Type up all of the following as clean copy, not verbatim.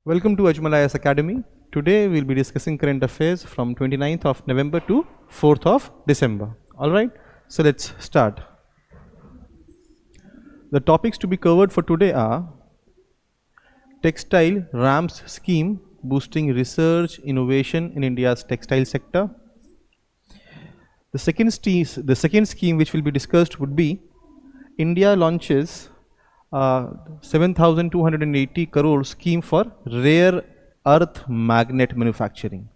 Welcome to Ajmal IAS Academy. Today we'll be discussing current affairs from 29th of November to 4th of December. Alright, so let's start. The topics to be covered for today are Textile RAMS scheme boosting research innovation in India's textile sector. The second scheme which will be discussed would be India launches 7,280 crore scheme for rare earth magnet manufacturing.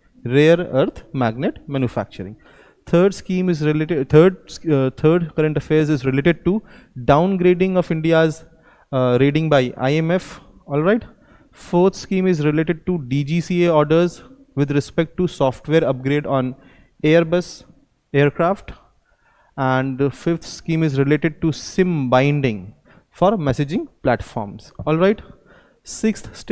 Third scheme is related. Third current affairs is related to downgrading of India's rating by IMF. All right. Fourth scheme is related to DGCA orders with respect to software upgrade on Airbus aircraft, and the fifth scheme is related to SIM binding for messaging platforms. All right. Sixth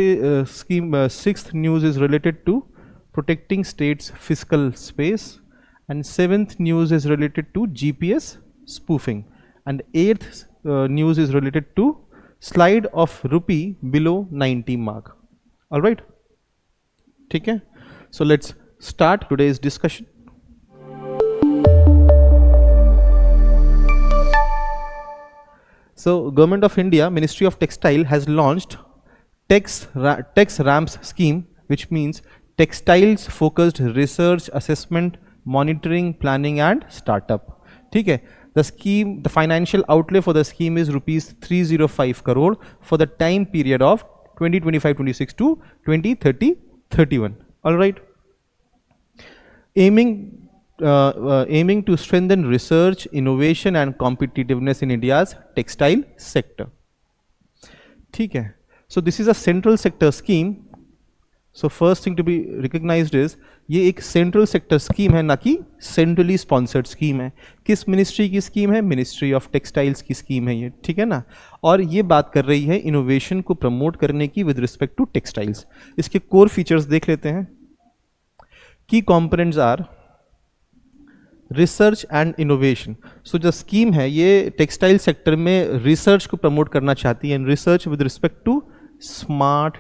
news is related to protecting states' fiscal space, and seventh news is related to GPS spoofing, and eighth news is related to slide of rupee below 90 mark. All right. Okay. So let's start today's discussion. So, Government of India, Ministry of Textile has launched Tex RAMS scheme, which means Textiles Focused Research Assessment, Monitoring, Planning and Startup. Okay. The financial outlay for the scheme is rupees 305 crore for the time period of 2025-26 to 2030-31. All right. Aiming to strengthen research, innovation and competitiveness in India's textile sector. ठीक है. So this is a central sector scheme. So first thing to be recognized is ये एक central sector scheme है, ना कि centrally sponsored scheme है. किस ministry की scheme है? Ministry of Textiles की scheme है ये, ठीक है ना. और ये बात कर रही है innovation को promote करने की with respect to textiles. इसके core features देख लेते हैं. Key components are research and innovation. So जो स्कीम है ये टेक्सटाइल सेक्टर में रिसर्च को प्रमोट करना चाहती है, and research with respect to smart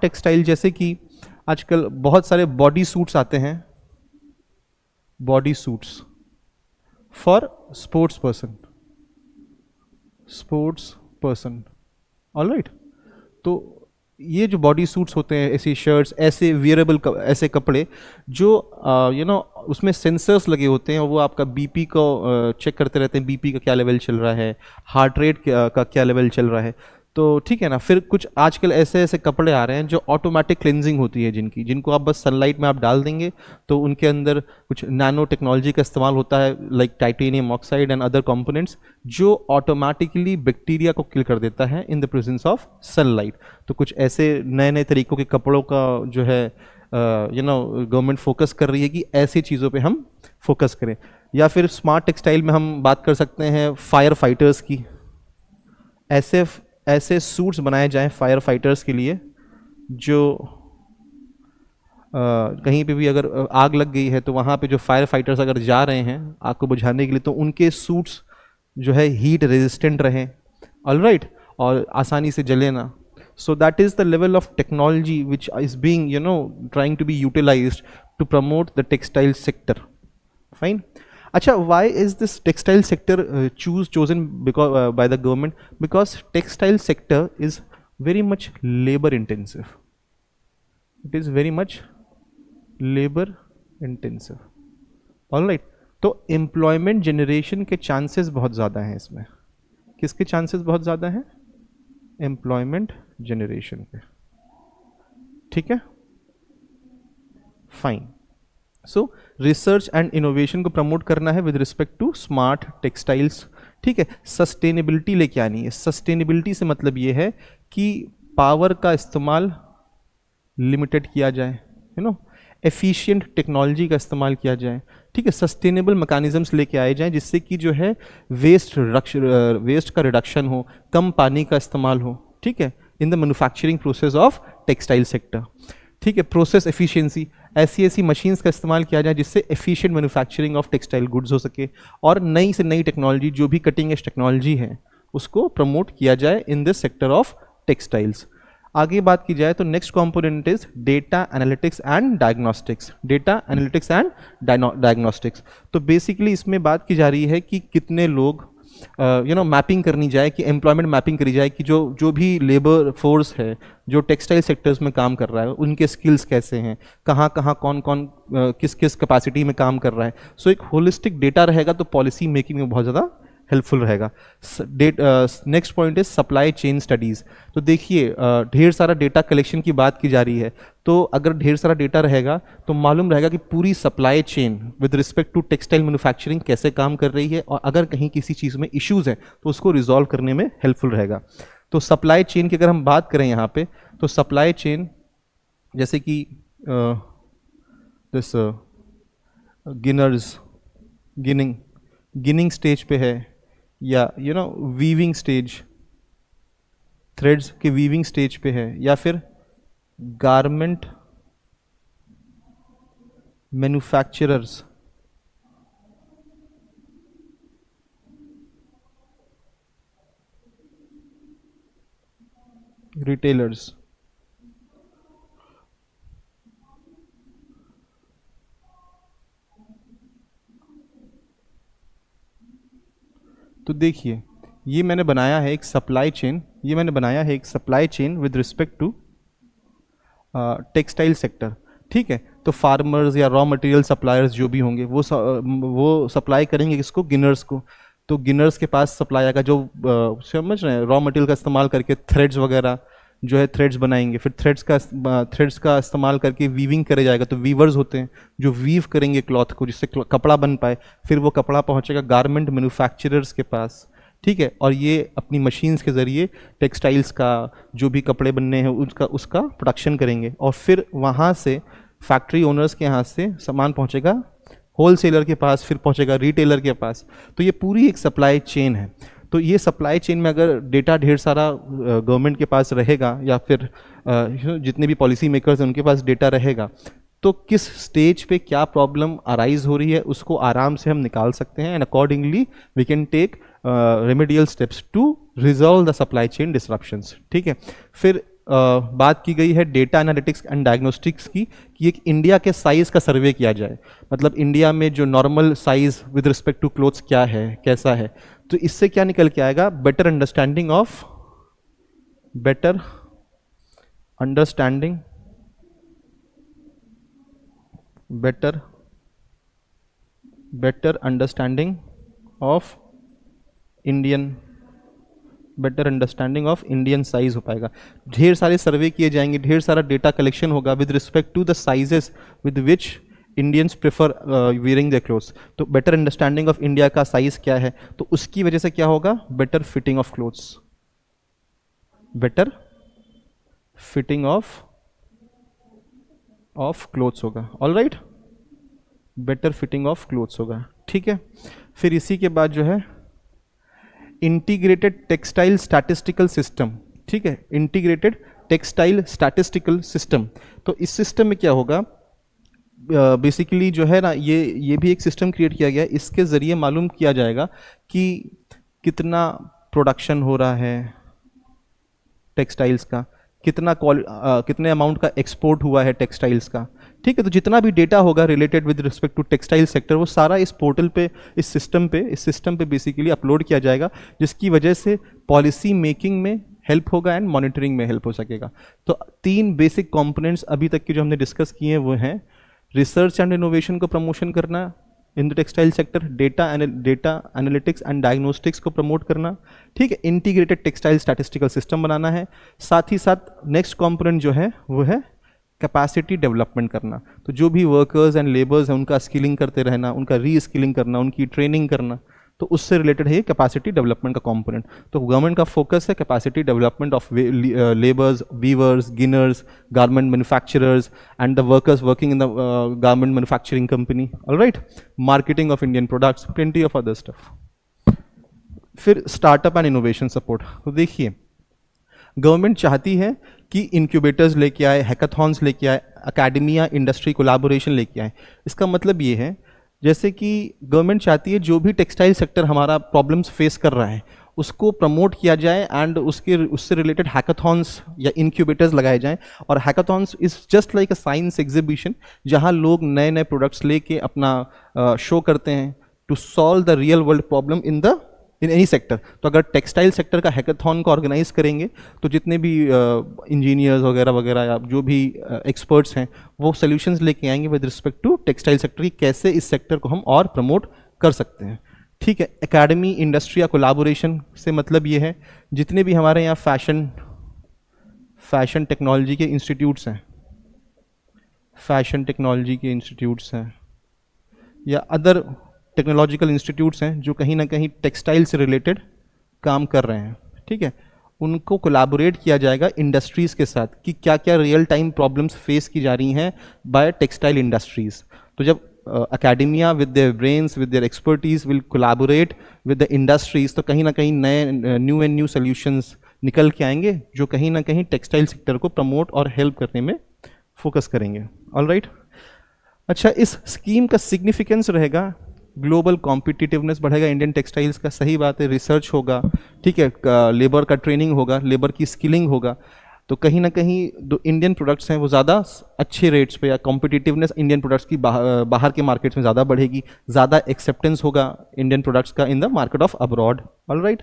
textile जैसे कि आजकल बहुत सारे बॉडी सूट्स आते हैं, body suits for sports person. Alright. तो ये जो बॉडी सूट्स होते हैं, ऐसी शर्ट्स, ऐसे वियरेबल ऐसे कपड़े जो उसमें सेंसर्स लगे होते हैं, वो आपका बीपी को चेक करते रहते हैं, बीपी का क्या लेवल चल रहा है, हार्ट रेट का क्या लेवल चल रहा है. तो ठीक है ना. फिर कुछ आजकल ऐसे कपड़े आ रहे हैं जो ऑटोमेटिक क्लिनजिंग होती है, जिनको आप बस सनलाइट में आप डाल देंगे तो उनके अंदर कुछ नैनो टेक्नोलॉजी का इस्तेमाल होता है, like titanium oxide and other components, जो ऑटोमेटिकली बैक्टीरिया को किल कर देता है in the presence of sunlight. तो कुछ ऐसे नए तरीकों के कपड़ों का जो है गवर्नमेंट फोकस कर रही है कि ऐसी चीज़ों पे हम फोकस करें. या फिर स्मार्ट टेक्सटाइल में हम बात कर सकते हैं फायर फाइटर्स की. ऐसे सूट्स बनाए जाएं फायर फाइटर्स के लिए, जो कहीं पे भी अगर आग लग गई है तो वहाँ पे जो फायर फाइटर्स अगर जा रहे हैं आग को बुझाने के लिए, तो उनके सूट्स जो है हीट रेजिस्टेंट रहें. ऑलराइट. और आसानी से जले ना. So that is the level of technology which is being trying to be utilized to promote the textile sector. Fine. Acha, why is this textile sector chosen by the government? Because textile sector is very much labor intensive. It is very much labor intensive. All right. तो employment generation के chances बहुत ज़्यादा हैं इसमें. किसके chances बहुत ज़्यादा हैं? Employment generation पे. ठीक है. Fine. So research and innovation को प्रमोट करना है with respect to smart textiles. ठीक है. सस्टेनेबिलिटी लेके आनी है. सस्टेनेबिलिटी से मतलब ये है कि पावर का इस्तेमाल लिमिटेड किया जाए, एफिशिएंट टेक्नोलॉजी का इस्तेमाल किया जाए. ठीक है. सस्टेनेबल मैकेनिज्म्स लेके आए जाएं जिससे कि जो है वेस्ट का रिडक्शन हो, कम पानी का इस्तेमाल हो. ठीक है. In the manufacturing process of textile sector. ठीक है. प्रोसेस एफिशिएंसी, ऐसी मशीन्स का इस्तेमाल किया जाए जिससे efficient manufacturing of textile goods हो सके, और नई से नई टेक्नोलॉजी जो भी कटिंग एज टेक्नोलॉजी है उसको प्रमोट किया जाए in this sector of textiles. आगे बात की जाए तो next component is data analytics and diagnostics. Data analytics and diagnostics, तो बेसिकली इसमें बात की जा रही है कि कितने लोग मैपिंग करनी जाए, कि एम्प्लॉयमेंट मैपिंग करी जाए कि जो भी लेबर फोर्स है जो टेक्सटाइल सेक्टर्स में काम कर रहा है उनके स्किल्स कैसे हैं, कहाँ कहाँ कौन कौन किस किस कैपेसिटी में काम कर रहा है। सो एक होलिस्टिक डेटा रहेगा तो पॉलिसी मेकिंग में बहुत ज़्यादा हेल्पफुल रहेगा। Next point is supply chain studies. तो देखिए ढेर सारा डेटा कलेक्शन की बात की जा रही है, तो अगर ढेर सारा डेटा रहेगा तो मालूम रहेगा कि पूरी supply chain with respect to textile manufacturing कैसे काम कर रही है, और अगर कहीं किसी चीज़ में इश्यूज़ हैं तो उसको रिजॉल्व करने में हेल्पफुल रहेगा। तो सप्लाई चेन की अगर हम बात करें यहाँ पे, तो सप्लाई चेन जैसे कि दिस गिनर्स गिनिंग स्टेज पे है, या वीविंग स्टेज, थ्रेड्स के वीविंग स्टेज पे है, या फिर गारमेंट मैन्युफैक्चरर्स, रिटेलर्स। तो देखिए ये मैंने बनाया है एक supply chain with respect to textile sector. ठीक है, तो फार्मर्स या रॉ मटेरियल सप्लायर्स जो भी होंगे वो सप्लाई करेंगे किसको, गिनर्स को। तो गिनर्स के पास सप्लाई आएगा जो समझ रहे हैं रॉ मटेरियल का इस्तेमाल करके थ्रेड्स वगैरह जो है थ्रेड्स बनाएंगे, फिर थ्रेड्स का इस्तेमाल करके वीविंग करे जाएगा। तो वीवर्स होते हैं जो वीव करेंगे क्लॉथ को जिससे कपड़ा बन पाए, फिर वो कपड़ा पहुंचेगा गारमेंट मैन्युफैक्चरर्स के पास। ठीक है, और ये अपनी मशीन्स के ज़रिए टेक्सटाइल्स का जो भी कपड़े बनने हैं उसका प्रोडक्शन करेंगे, और फिर वहाँ से फैक्ट्री ओनर्स के यहाँ से सामान पहुँचेगा होलसेलर के पास, फिर पहुँचेगा रिटेलर के पास। तो ये पूरी एक सप्लाई चेन है। तो ये सप्लाई चेन में अगर डेटा ढेर सारा गवर्नमेंट के पास रहेगा, या फिर जितने भी पॉलिसी मेकर्स हैं उनके पास डेटा रहेगा, तो किस स्टेज पे क्या प्रॉब्लम अराइज हो रही है उसको आराम से हम निकाल सकते हैं, and accordingly we can take remedial steps to resolve the supply chain disruptions. ठीक है, फिर बात की गई है डेटा एनालिटिक्स एंड डायग्नोस्टिक्स की, कि एक इंडिया के साइज़ का सर्वे किया जाए, मतलब इंडिया में जो normal size with respect to clothes क्या है, कैसा है। तो इससे क्या निकल के आएगा, better understanding of Indian size हो पाएगा। ढेर सारे सर्वे किए जाएंगे, ढेर सारा डेटा कलेक्शन होगा with respect to the sizes with which Indians prefer wearing the clothes. तो बेटर अंडरस्टैंडिंग ऑफ इंडिया का साइज क्या है, तो उसकी वजह से क्या होगा, बेटर फिटिंग ऑफ क्लोथ्स, होगा। All right, better fitting of clothes होगा। ठीक है, फिर इसी के बाद जो है इंटीग्रेटेड टेक्सटाइल स्टैटिस्टिकल सिस्टम। ठीक है, इंटीग्रेटेड टेक्सटाइल स्टैटिस्टिकल सिस्टम। तो इस सिस्टम में क्या होगा, बेसिकली जो है ना, ये भी एक सिस्टम क्रिएट किया गया है। इसके ज़रिए मालूम किया जाएगा कि कितना प्रोडक्शन हो रहा है टेक्सटाइल्स का, कितने अमाउंट का एक्सपोर्ट हुआ है टेक्सटाइल्स का। ठीक है, तो जितना भी डेटा होगा related with respect to textile sector वो सारा इस पोर्टल पे, इस सिस्टम पे बेसिकली अपलोड किया जाएगा, जिसकी वजह से पॉलिसी मेकिंग में हेल्प होगा एंड मॉनिटरिंग में हेल्प हो सकेगा। तो 3 बेसिक कंपोनेंट्स अभी तक के जो हमने डिस्कस किए हैं वो हैं रिसर्च एंड इनोवेशन को प्रमोशन करना in the textile sector, data analytics and diagnostics को प्रमोट करना। ठीक है, इंटीग्रेटेड टेक्सटाइल स्टैटिस्टिकल सिस्टम बनाना है। साथ ही साथ नेक्स्ट कंपोनेंट जो है वो है कैपेसिटी डेवलपमेंट करना। तो जो भी वर्कर्स एंड लेबर्स हैं उनका स्किलिंग करते रहना, उनका री स्किलिंग करना, उनकी ट्रेनिंग करना, तो उससे रिलेटेड है कैपेसिटी डेवलपमेंट का कंपोनेंट। तो गवर्नमेंट का फोकस है capacity development of labours, weavers, ginners, garment manufacturers and the workers working in the garment manufacturing company. Alright, marketing of Indian products, plenty of other stuff. फिर startup and innovation support. तो देखिए government चाहती है कि incubators लेके आए, hackathons लेके आए, अकेडमिया इंडस्ट्री कोलैबोरेशन लेके आए। इसका मतलब ये है जैसे कि गवर्नमेंट चाहती है जो भी टेक्सटाइल सेक्टर हमारा प्रॉब्लम्स फेस कर रहा है उसको प्रमोट किया जाए एंड उससे रिलेटेड हैकाथॉन्स या इंक्यूबेटर्स लगाए जाएं। और hackathons is just like a science exhibition जहां लोग नए नए प्रोडक्ट्स लेके अपना शो करते हैं to solve the real world problem in any sector. तो अगर टेक्सटाइल सेक्टर का हैकाथॉन को ऑर्गेनाइज करेंगे तो जितने भी इंजीनियर्स वगैरह वगैरह या जो भी एक्सपर्ट्स हैं वो सोल्यूशंस लेके आएंगे with respect to textile sector की कैसे इस सेक्टर को हम और प्रमोट कर सकते हैं। ठीक है, एकेडमी इंडस्ट्री या कोलाबोरेशन से मतलब ये है जितने भी हमारे यहाँ फैशन टेक्नोलॉजी के इंस्टीट्यूट्स हैं, फैशन टेक्नोलॉजी के इंस्टीट्यूट्स हैं या अदर टेक्नोलॉजिकल इंस्टीट्यूट्स हैं जो कहीं ना कहीं टेक्सटाइल से रिलेटेड काम कर रहे हैं, ठीक है, उनको कोलैबोरेट किया जाएगा इंडस्ट्रीज़ के साथ कि क्या क्या रियल टाइम प्रॉब्लम्स फेस की जा रही हैं बाय टेक्सटाइल इंडस्ट्रीज़। तो जब academia with their brains, with their expertise will collaborate with the industries, तो कहीं ना कहीं नए न्यू एंड न्यू सोल्यूशंस निकल के आएंगे जो कहीं ना कहीं टेक्सटाइल सेक्टर को प्रमोट और हेल्प करने में फोकस करेंगे। ऑल राइट, अच्छा, इस स्कीम का सिग्निफिकेंस रहेगा ग्लोबल कॉम्पिटिटिवनेस बढ़ेगा इंडियन टेक्सटाइल्स का, सही बात है, रिसर्च होगा, ठीक है, लेबर का ट्रेनिंग होगा, लेबर की स्किलिंग होगा, तो कहीं ना कहीं जो इंडियन प्रोडक्ट्स हैं वो ज़्यादा अच्छे रेट्स पे या कॉम्पिटिटिवनेस इंडियन प्रोडक्ट्स की बाहर के मार्केट्स में ज़्यादा बढ़ेगी, ज़्यादा एक्सेप्टेंस होगा इंडियन प्रोडक्ट्स का in the market of abroad. All right,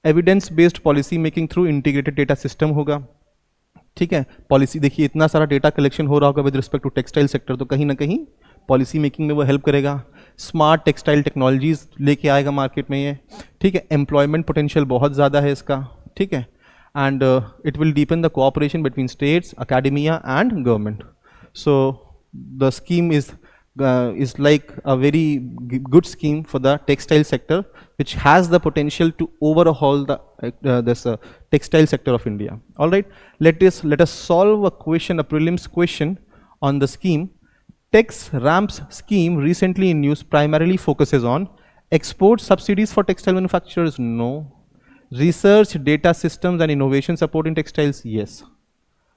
evidence based policy making through integrated data system होगा, ठीक है, पॉलिसी देखिए इतना सारा डेटा कलेक्शन हो रहा होगा with respect to textile sector, तो कहीं ना कहीं पॉलिसी मेकिंग में वो हेल्प करेगा। स्मार्ट टेक्सटाइल टेक्नोलॉजीज लेके आएगा मार्केट में ये, ठीक है, एम्प्लॉयमेंट पोटेंशियल बहुत ज़्यादा है इसका, ठीक है, and it will deepen the cooperation between states, academia and government. So the scheme is like a very good scheme for the textile sector which has the potential to overhaul the this textile sector of India. All right, let us solve a question, a prelims question on the scheme. Tex Ramps scheme recently in news primarily focuses on export subsidies for textile manufacturers. No. Research, data systems and innovation support in textiles, yes.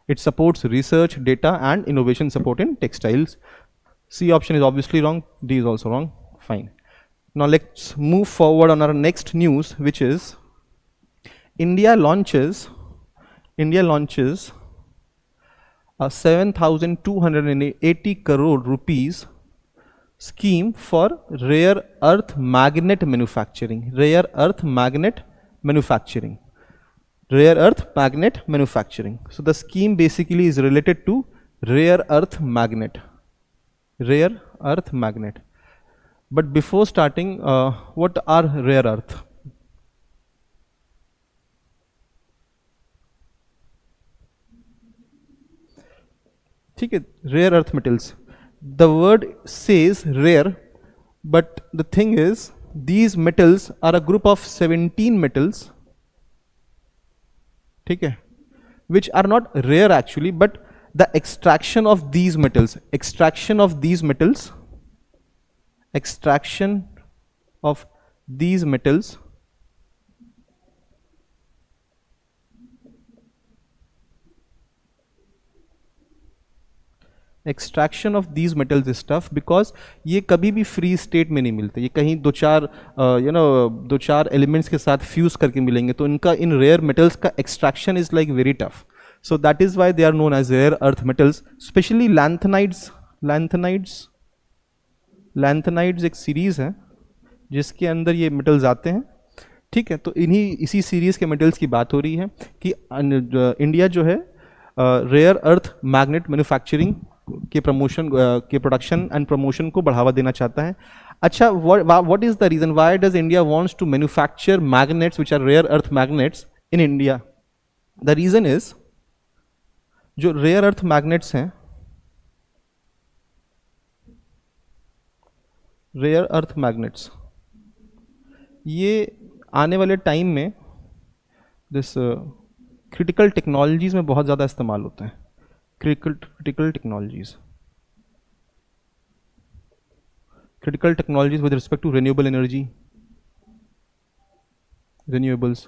It supports research, data and innovation support in textiles. C option is obviously wrong, D is also wrong, fine. Now let's move forward on our next news, which is India launches a 7,280 crore rupees scheme for rare earth magnet manufacturing. Rare earth magnet manufacturing. So the scheme basically is related to rare earth magnet. But before starting, what are rare earth? ठीक है, rare earth metals. The word says rare, but the thing is these metals are a group of 17 metals, ठीक है, which are not rare actually, but the extraction of these metals extraction of these metals is tough because ये कभी भी free state में नहीं मिलते, ये कहीं दो चार एलिमेंट्स के साथ फ्यूज करके मिलेंगे, तो इनका इन रेयर मेटल्स का extraction is like very tough. So that is why they are known as rare earth metals. Specially lanthanides एक सीरीज है जिसके अंदर ये मेटल्स आते हैं, ठीक है. तो इसी सीरीज के मेटल्स की बात हो रही है कि इंडिया जो है रेयर अर्थ मैग्नेट मैन्युफैक्चरिंग के प्रमोशन के प्रोडक्शन एंड प्रमोशन को बढ़ावा देना चाहता है. अच्छा, what is the reason why does India wants to manufacture magnets which are rare earth magnets in India? The reason is जो रेयर अर्थ मैग्नेट्स हैं, रेयर अर्थ मैग्नेट्स ये आने वाले टाइम में दिस क्रिटिकल टेक्नोलॉजीज में बहुत ज़्यादा इस्तेमाल होते हैं. Critical technologies with respect to renewable energy, renewables,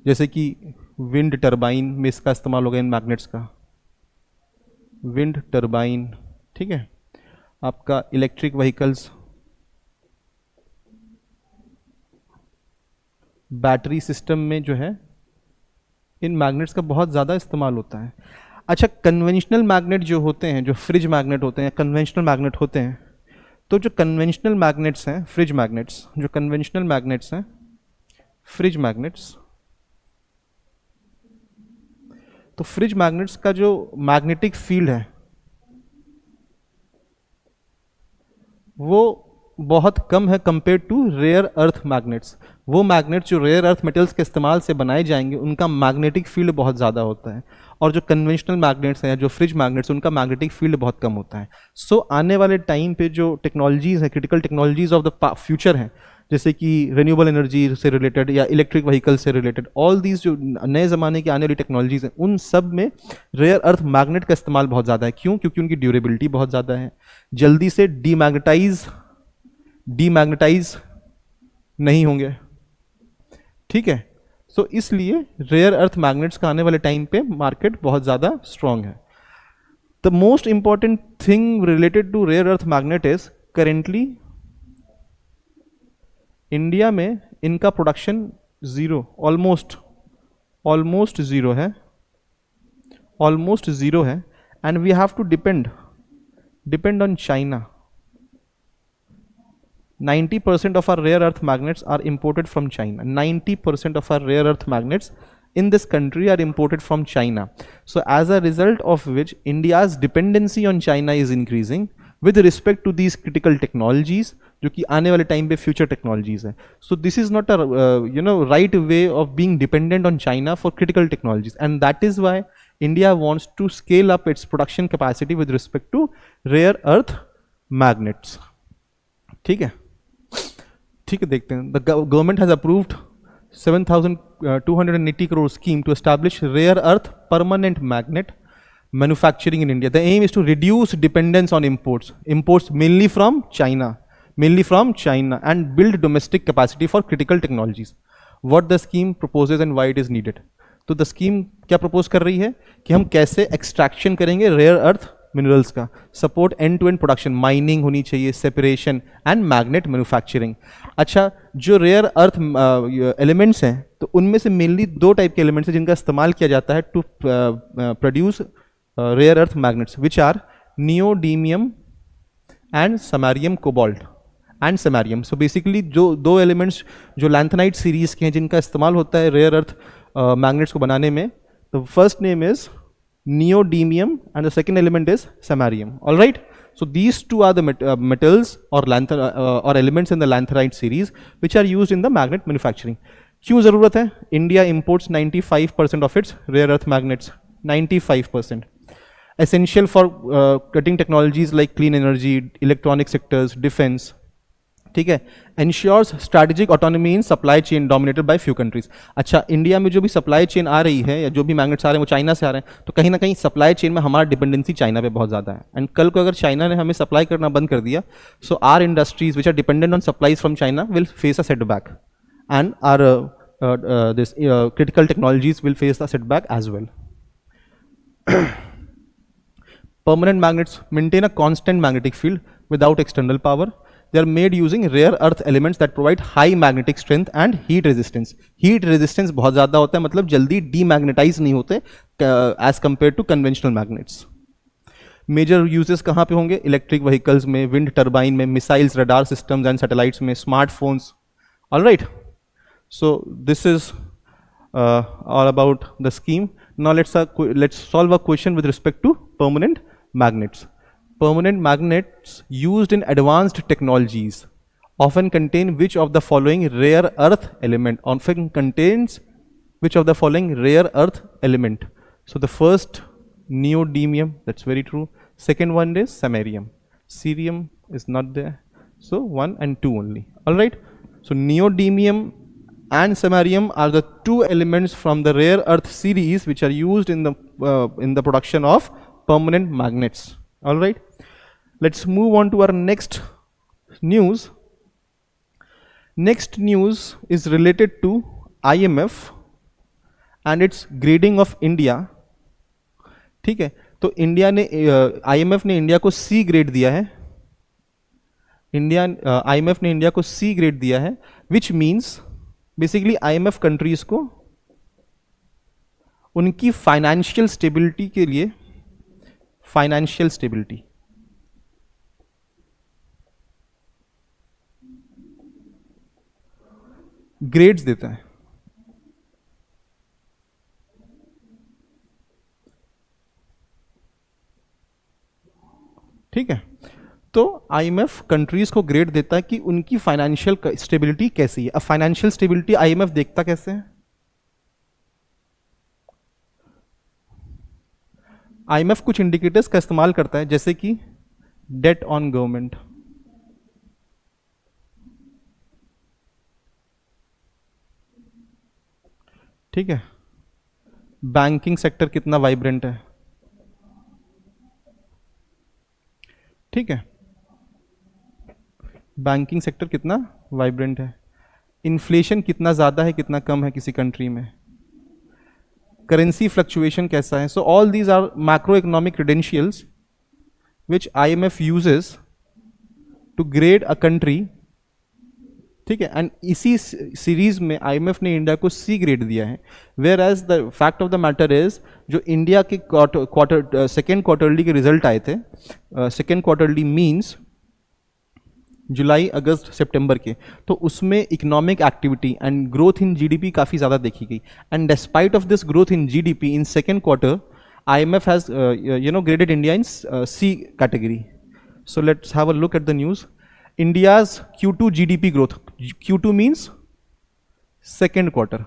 जैसे कि विंड टरबाइन में इसका इस्तेमाल होगा इन मैग्नेट्स का, विंड टरबाइन, ठीक है. आपका इलेक्ट्रिक व्हीकल्स, बैटरी सिस्टम में जो है इन मैग्नेट्स का बहुत ज़्यादा इस्तेमाल होता है। अच्छा, कन्वेंशनल मैग्नेट जो होते हैं, जो फ्रिज मैग्नेट होते हैं, कन्वेंशनल मैग्नेट होते हैं, तो जो कन्वेंशनल मैग्नेट्स हैं, फ्रिज मैग्नेट्स, जो कन्वेंशनल मैग्नेट्स हैं, फ्रिज मैग्नेट्स, तो फ्रिज मैग्नेट्स का जो मैग्नेटिक फील्ड है वो बहुत कम है compare to rare earth magnets. वो मैग्नेट्स जो रेयर अर्थ मेटल्स के इस्तेमाल से बनाए जाएंगे उनका मैग्नेटिक फील्ड बहुत ज़्यादा होता है, और जो कन्वेंशनल मैग्नेट्स हैं, जो फ्रिज मैग्नेट्स, उनका मैग्नेटिक फील्ड बहुत कम होता है। सो आने वाले टाइम पे जो टेक्नोलॉजीज़ है, critical technologies of the future हैं, जैसे कि रिन्यूएबल एनर्जी से रिलेटेड या इलेक्ट्रिक व्हीकल से रिलेटेड, ऑल दीज जो नए ज़माने की आने वाली टेक्नोलॉजीज़ हैं, उन सब में रेयर अर्थ मैग्नेट का इस्तेमाल बहुत ज़्यादा है। क्यों? क्योंकि उनकी ड्यूरेबिलिटी बहुत ज़्यादा है, जल्दी से डीमैग्नेटाइज नहीं होंगे, ठीक है। सो इसलिए रेयर अर्थ मैग्नेट्स का आने वाले टाइम पे मार्केट बहुत ज़्यादा स्ट्रांग है। The most important thing related to rare earth magnet is currently India में इनका प्रोडक्शन ज़ीरो, ऑलमोस्ट ज़ीरो है, ऑलमोस्ट ज़ीरो है, and we have to depend on China. 90% of our rare earth magnets are imported from China. 90% of our rare earth magnets in this country are imported from China. So as a result of which India's dependency on China is increasing with respect to these critical technologies, जो कि आने वाले time पे future technologies है। So this is not a right way of being dependent on China for critical technologies, and that is why India wants to scale up its production capacity with respect to rare earth magnets. ठीक है, ठीक है, देखते हैं। The government has approved 7,280 crore scheme to establish rare earth permanent magnet manufacturing in India. The aim is to reduce dependence on imports mainly from China, and build domestic capacity for critical technologies. What the scheme proposes and why it is needed. तो the scheme क्या propose कर रही है कि हम कैसे extraction करेंगे rare earth minerals का, support end to end production, mining होनी चाहिए, सेपरेशन एंड मैग्नेट मैन्युफैक्चरिंग। अच्छा, जो रेयर अर्थ एलिमेंट्स हैं तो उनमें से मेनली दो टाइप के एलिमेंट्स हैं जिनका इस्तेमाल किया जाता है to produce rare earth magnets, which are neodymium and samarium cobalt and samarium. So basically जो दो एलिमेंट्स जो लैंथेनाइट सीरीज के हैं जिनका इस्तेमाल होता है रेयर अर्थ मैग्नेट्स को बनाने में, तो first name is neodymium and the second element is samarium. All right, so these two are the metals or or elements in the lanthanide series which are used in the magnet manufacturing. क्यों ज़रूरत है? India imports 95% of its rare earth magnets, 95%. Essential for cutting technologies like clean energy, electronic sectors, defense. ठीक है, ensures strategic autonomy in supply chain dominated by few countries. अच्छा, India में जो भी supply chain आ रही है या जो भी मैग्नेट्स आ रहे हैं वो चाइना से आ रहे हैं, तो कहीं ना कहीं सप्लाई चेन में हमारा डिपेंडेंसी चाइना पे बहुत ज़्यादा है, एंड कल को अगर चाइना ने हमें सप्लाई करना बंद कर दिया, so are industries which are dependent on supplies from China will face a setback, and are this critical technologies will face a setback as well. Permanent magnets maintain a constant magnetic field without external power. They are made using rare earth elements that provide high magnetic strength and heat resistance. Heat resistance बहुत ज़्यादा होता है, मतलब जल्दी demagnetise नहीं होते as compared to conventional magnets. Major uses कहाँ पे होंगे? इलेक्ट्रिक व्हीकल्स में, विंड टर्बाइन में, missiles, radar systems and satellites में, smartphones. All right, so this is all about the scheme. Now let's solve a question with respect to permanent magnets. Permanent magnets used in advanced technologies often contain which of the following rare earth element? Often contains which of the following rare earth element? So the first, neodymium, that's very true. Second one is samarium. Cerium is not there. So 1 and 2 only. All right. So neodymium and samarium are the two elements from the rare earth series which are used in the production of permanent magnets. All right, let's move on to our next news. Next news is related to IMF and its grading of India. ठीक है, तो India ने IMF ने India को C grade दिया है India, IMF ने India को सी ग्रेड दिया है, which means basically IMF countries को उनकी फाइनेंशियल स्टेबिलिटी के लिए, फाइनेंशियल स्टेबिलिटी, ग्रेड्स देता है। ठीक है, तो आईएमएफ कंट्रीज को ग्रेड देता है कि उनकी फाइनेंशियल स्टेबिलिटी कैसी है। अब फाइनेंशियल स्टेबिलिटी आईएमएफ देखता कैसे है? आईएमएफ कुछ इंडिकेटर्स का इस्तेमाल करता है, जैसे कि डेट ऑन गवर्नमेंट, ठीक है, बैंकिंग सेक्टर कितना वाइब्रेंट है, ठीक है, बैंकिंग सेक्टर कितना वाइब्रेंट है, इन्फ्लेशन कितना ज़्यादा है कितना कम है किसी कंट्री में, करेंसी फ्लक्चुएशन कैसा है। So all these are macroeconomic credentials which IMF uses to grade a country, ठीक है। एंड इसी सीरीज में आईएमएफ ने इंडिया को सी ग्रेड दिया है, where as the fact of the matter is जो इंडिया के सेकेंड क्वार्टरली के रिजल्ट आए थे, सेकेंड क्वार्टरली मीन्स जुलाई अगस्त सितंबर के, तो उसमें economic activity and growth in GDP काफ़ी ज़्यादा देखी गई। And despite of this growth in GDP in second quarter, IMF has graded India in C category. So let's have a look at the news. India's Q2 GDP growth, Q2 means second quarter,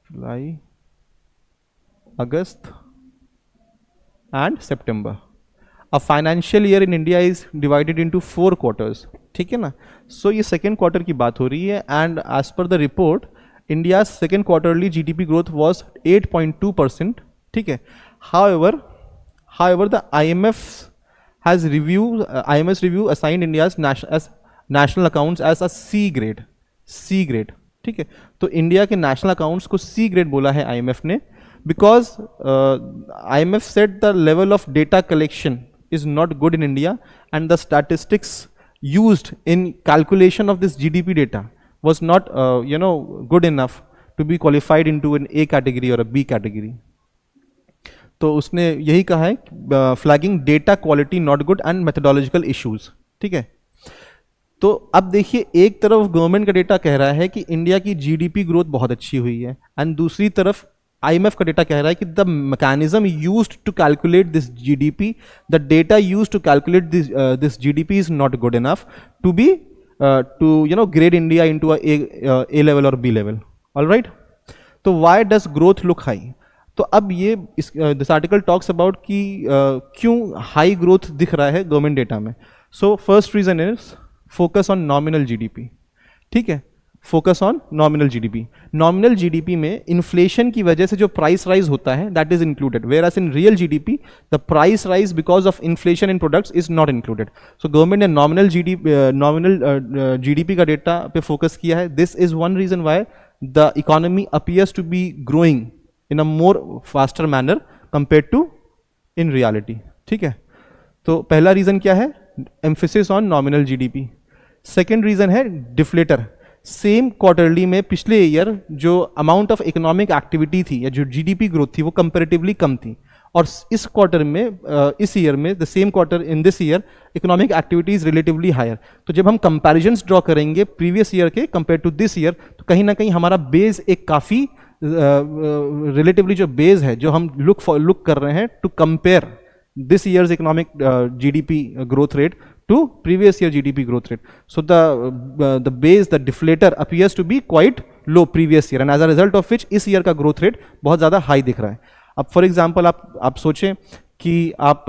July, August and September. A financial year in India is divided into 4 quarters, ठीक है ना। So ये second quarter की बात हो रही है, and as per the report, India's second quarterly GDP growth was 8.2%, ठीक है। However, the IMF's review assigned India's national accounts as a C grade, ठीक है। तो इंडिया के नेशनल अकाउंट्स को C ग्रेड बोला है आईएमएफ ने, because IMF said the level of data collection is not good in India and the statistics used in calculation of this GDP data was not good enough to be qualified into an A category or a B category. तो उसने यही कहा है, flagging data quality not good and methodological issues, ठीक है। तो अब देखिए, एक तरफ गवर्नमेंट का डेटा कह रहा है कि इंडिया की जीडीपी ग्रोथ बहुत अच्छी हुई है, एंड दूसरी तरफ आईएमएफ का डेटा कह रहा है कि the mechanism used to calculate this GDP, the data used to calculate this GDP is not good enough to be grade India into A level और बी लेवल। ऑलराइट, तो why does growth look high? तो अब ये this article talks about कि क्यों high growth दिख रहा है गवर्नमेंट डेटा में। So first reason is focus on nominal GDP, ठीक है, focus on nominal GDP. Nominal GDP में इन्फ्लेशन की वजह से जो प्राइस राइज होता है that is included, whereas in real GDP the price rise because of inflation in products is not included. So government ने नॉमिनल जीडीपी का data पे फोकस किया है। This is one reason why the economy appears to B growing in a more faster manner compared to in reality, ठीक है। तो पहला reason क्या है? Emphasis on nominal GDP. Second reason है डिफ्लेटर। सेम क्वार्टरली में पिछले ईयर जो अमाउंट ऑफ इकोनॉमिक एक्टिविटी थी या जो जीडीपी ग्रोथ थी वो कंपेरेटिवली कम थी, और इस क्वार्टर में, इस ईयर में, the same quarter in this year economic activity is relatively higher. तो जब हम कंपैरिजंस ड्रॉ करेंगे प्रीवियस ईयर के कंपेयर टू दिस ईयर, तो कहीं ना कहीं हमारा बेस एक काफ़ी रिलेटिवली जो बेस है, जो हम लुक कर रहे हैं to compare this year's economic GDP growth rate to previous year GDP growth rate. So the base, the deflator appears to be quite low previous year, and as a result of which इस year का growth rate बहुत ज़्यादा high दिख रहा है। अब for example आप सोचें कि आप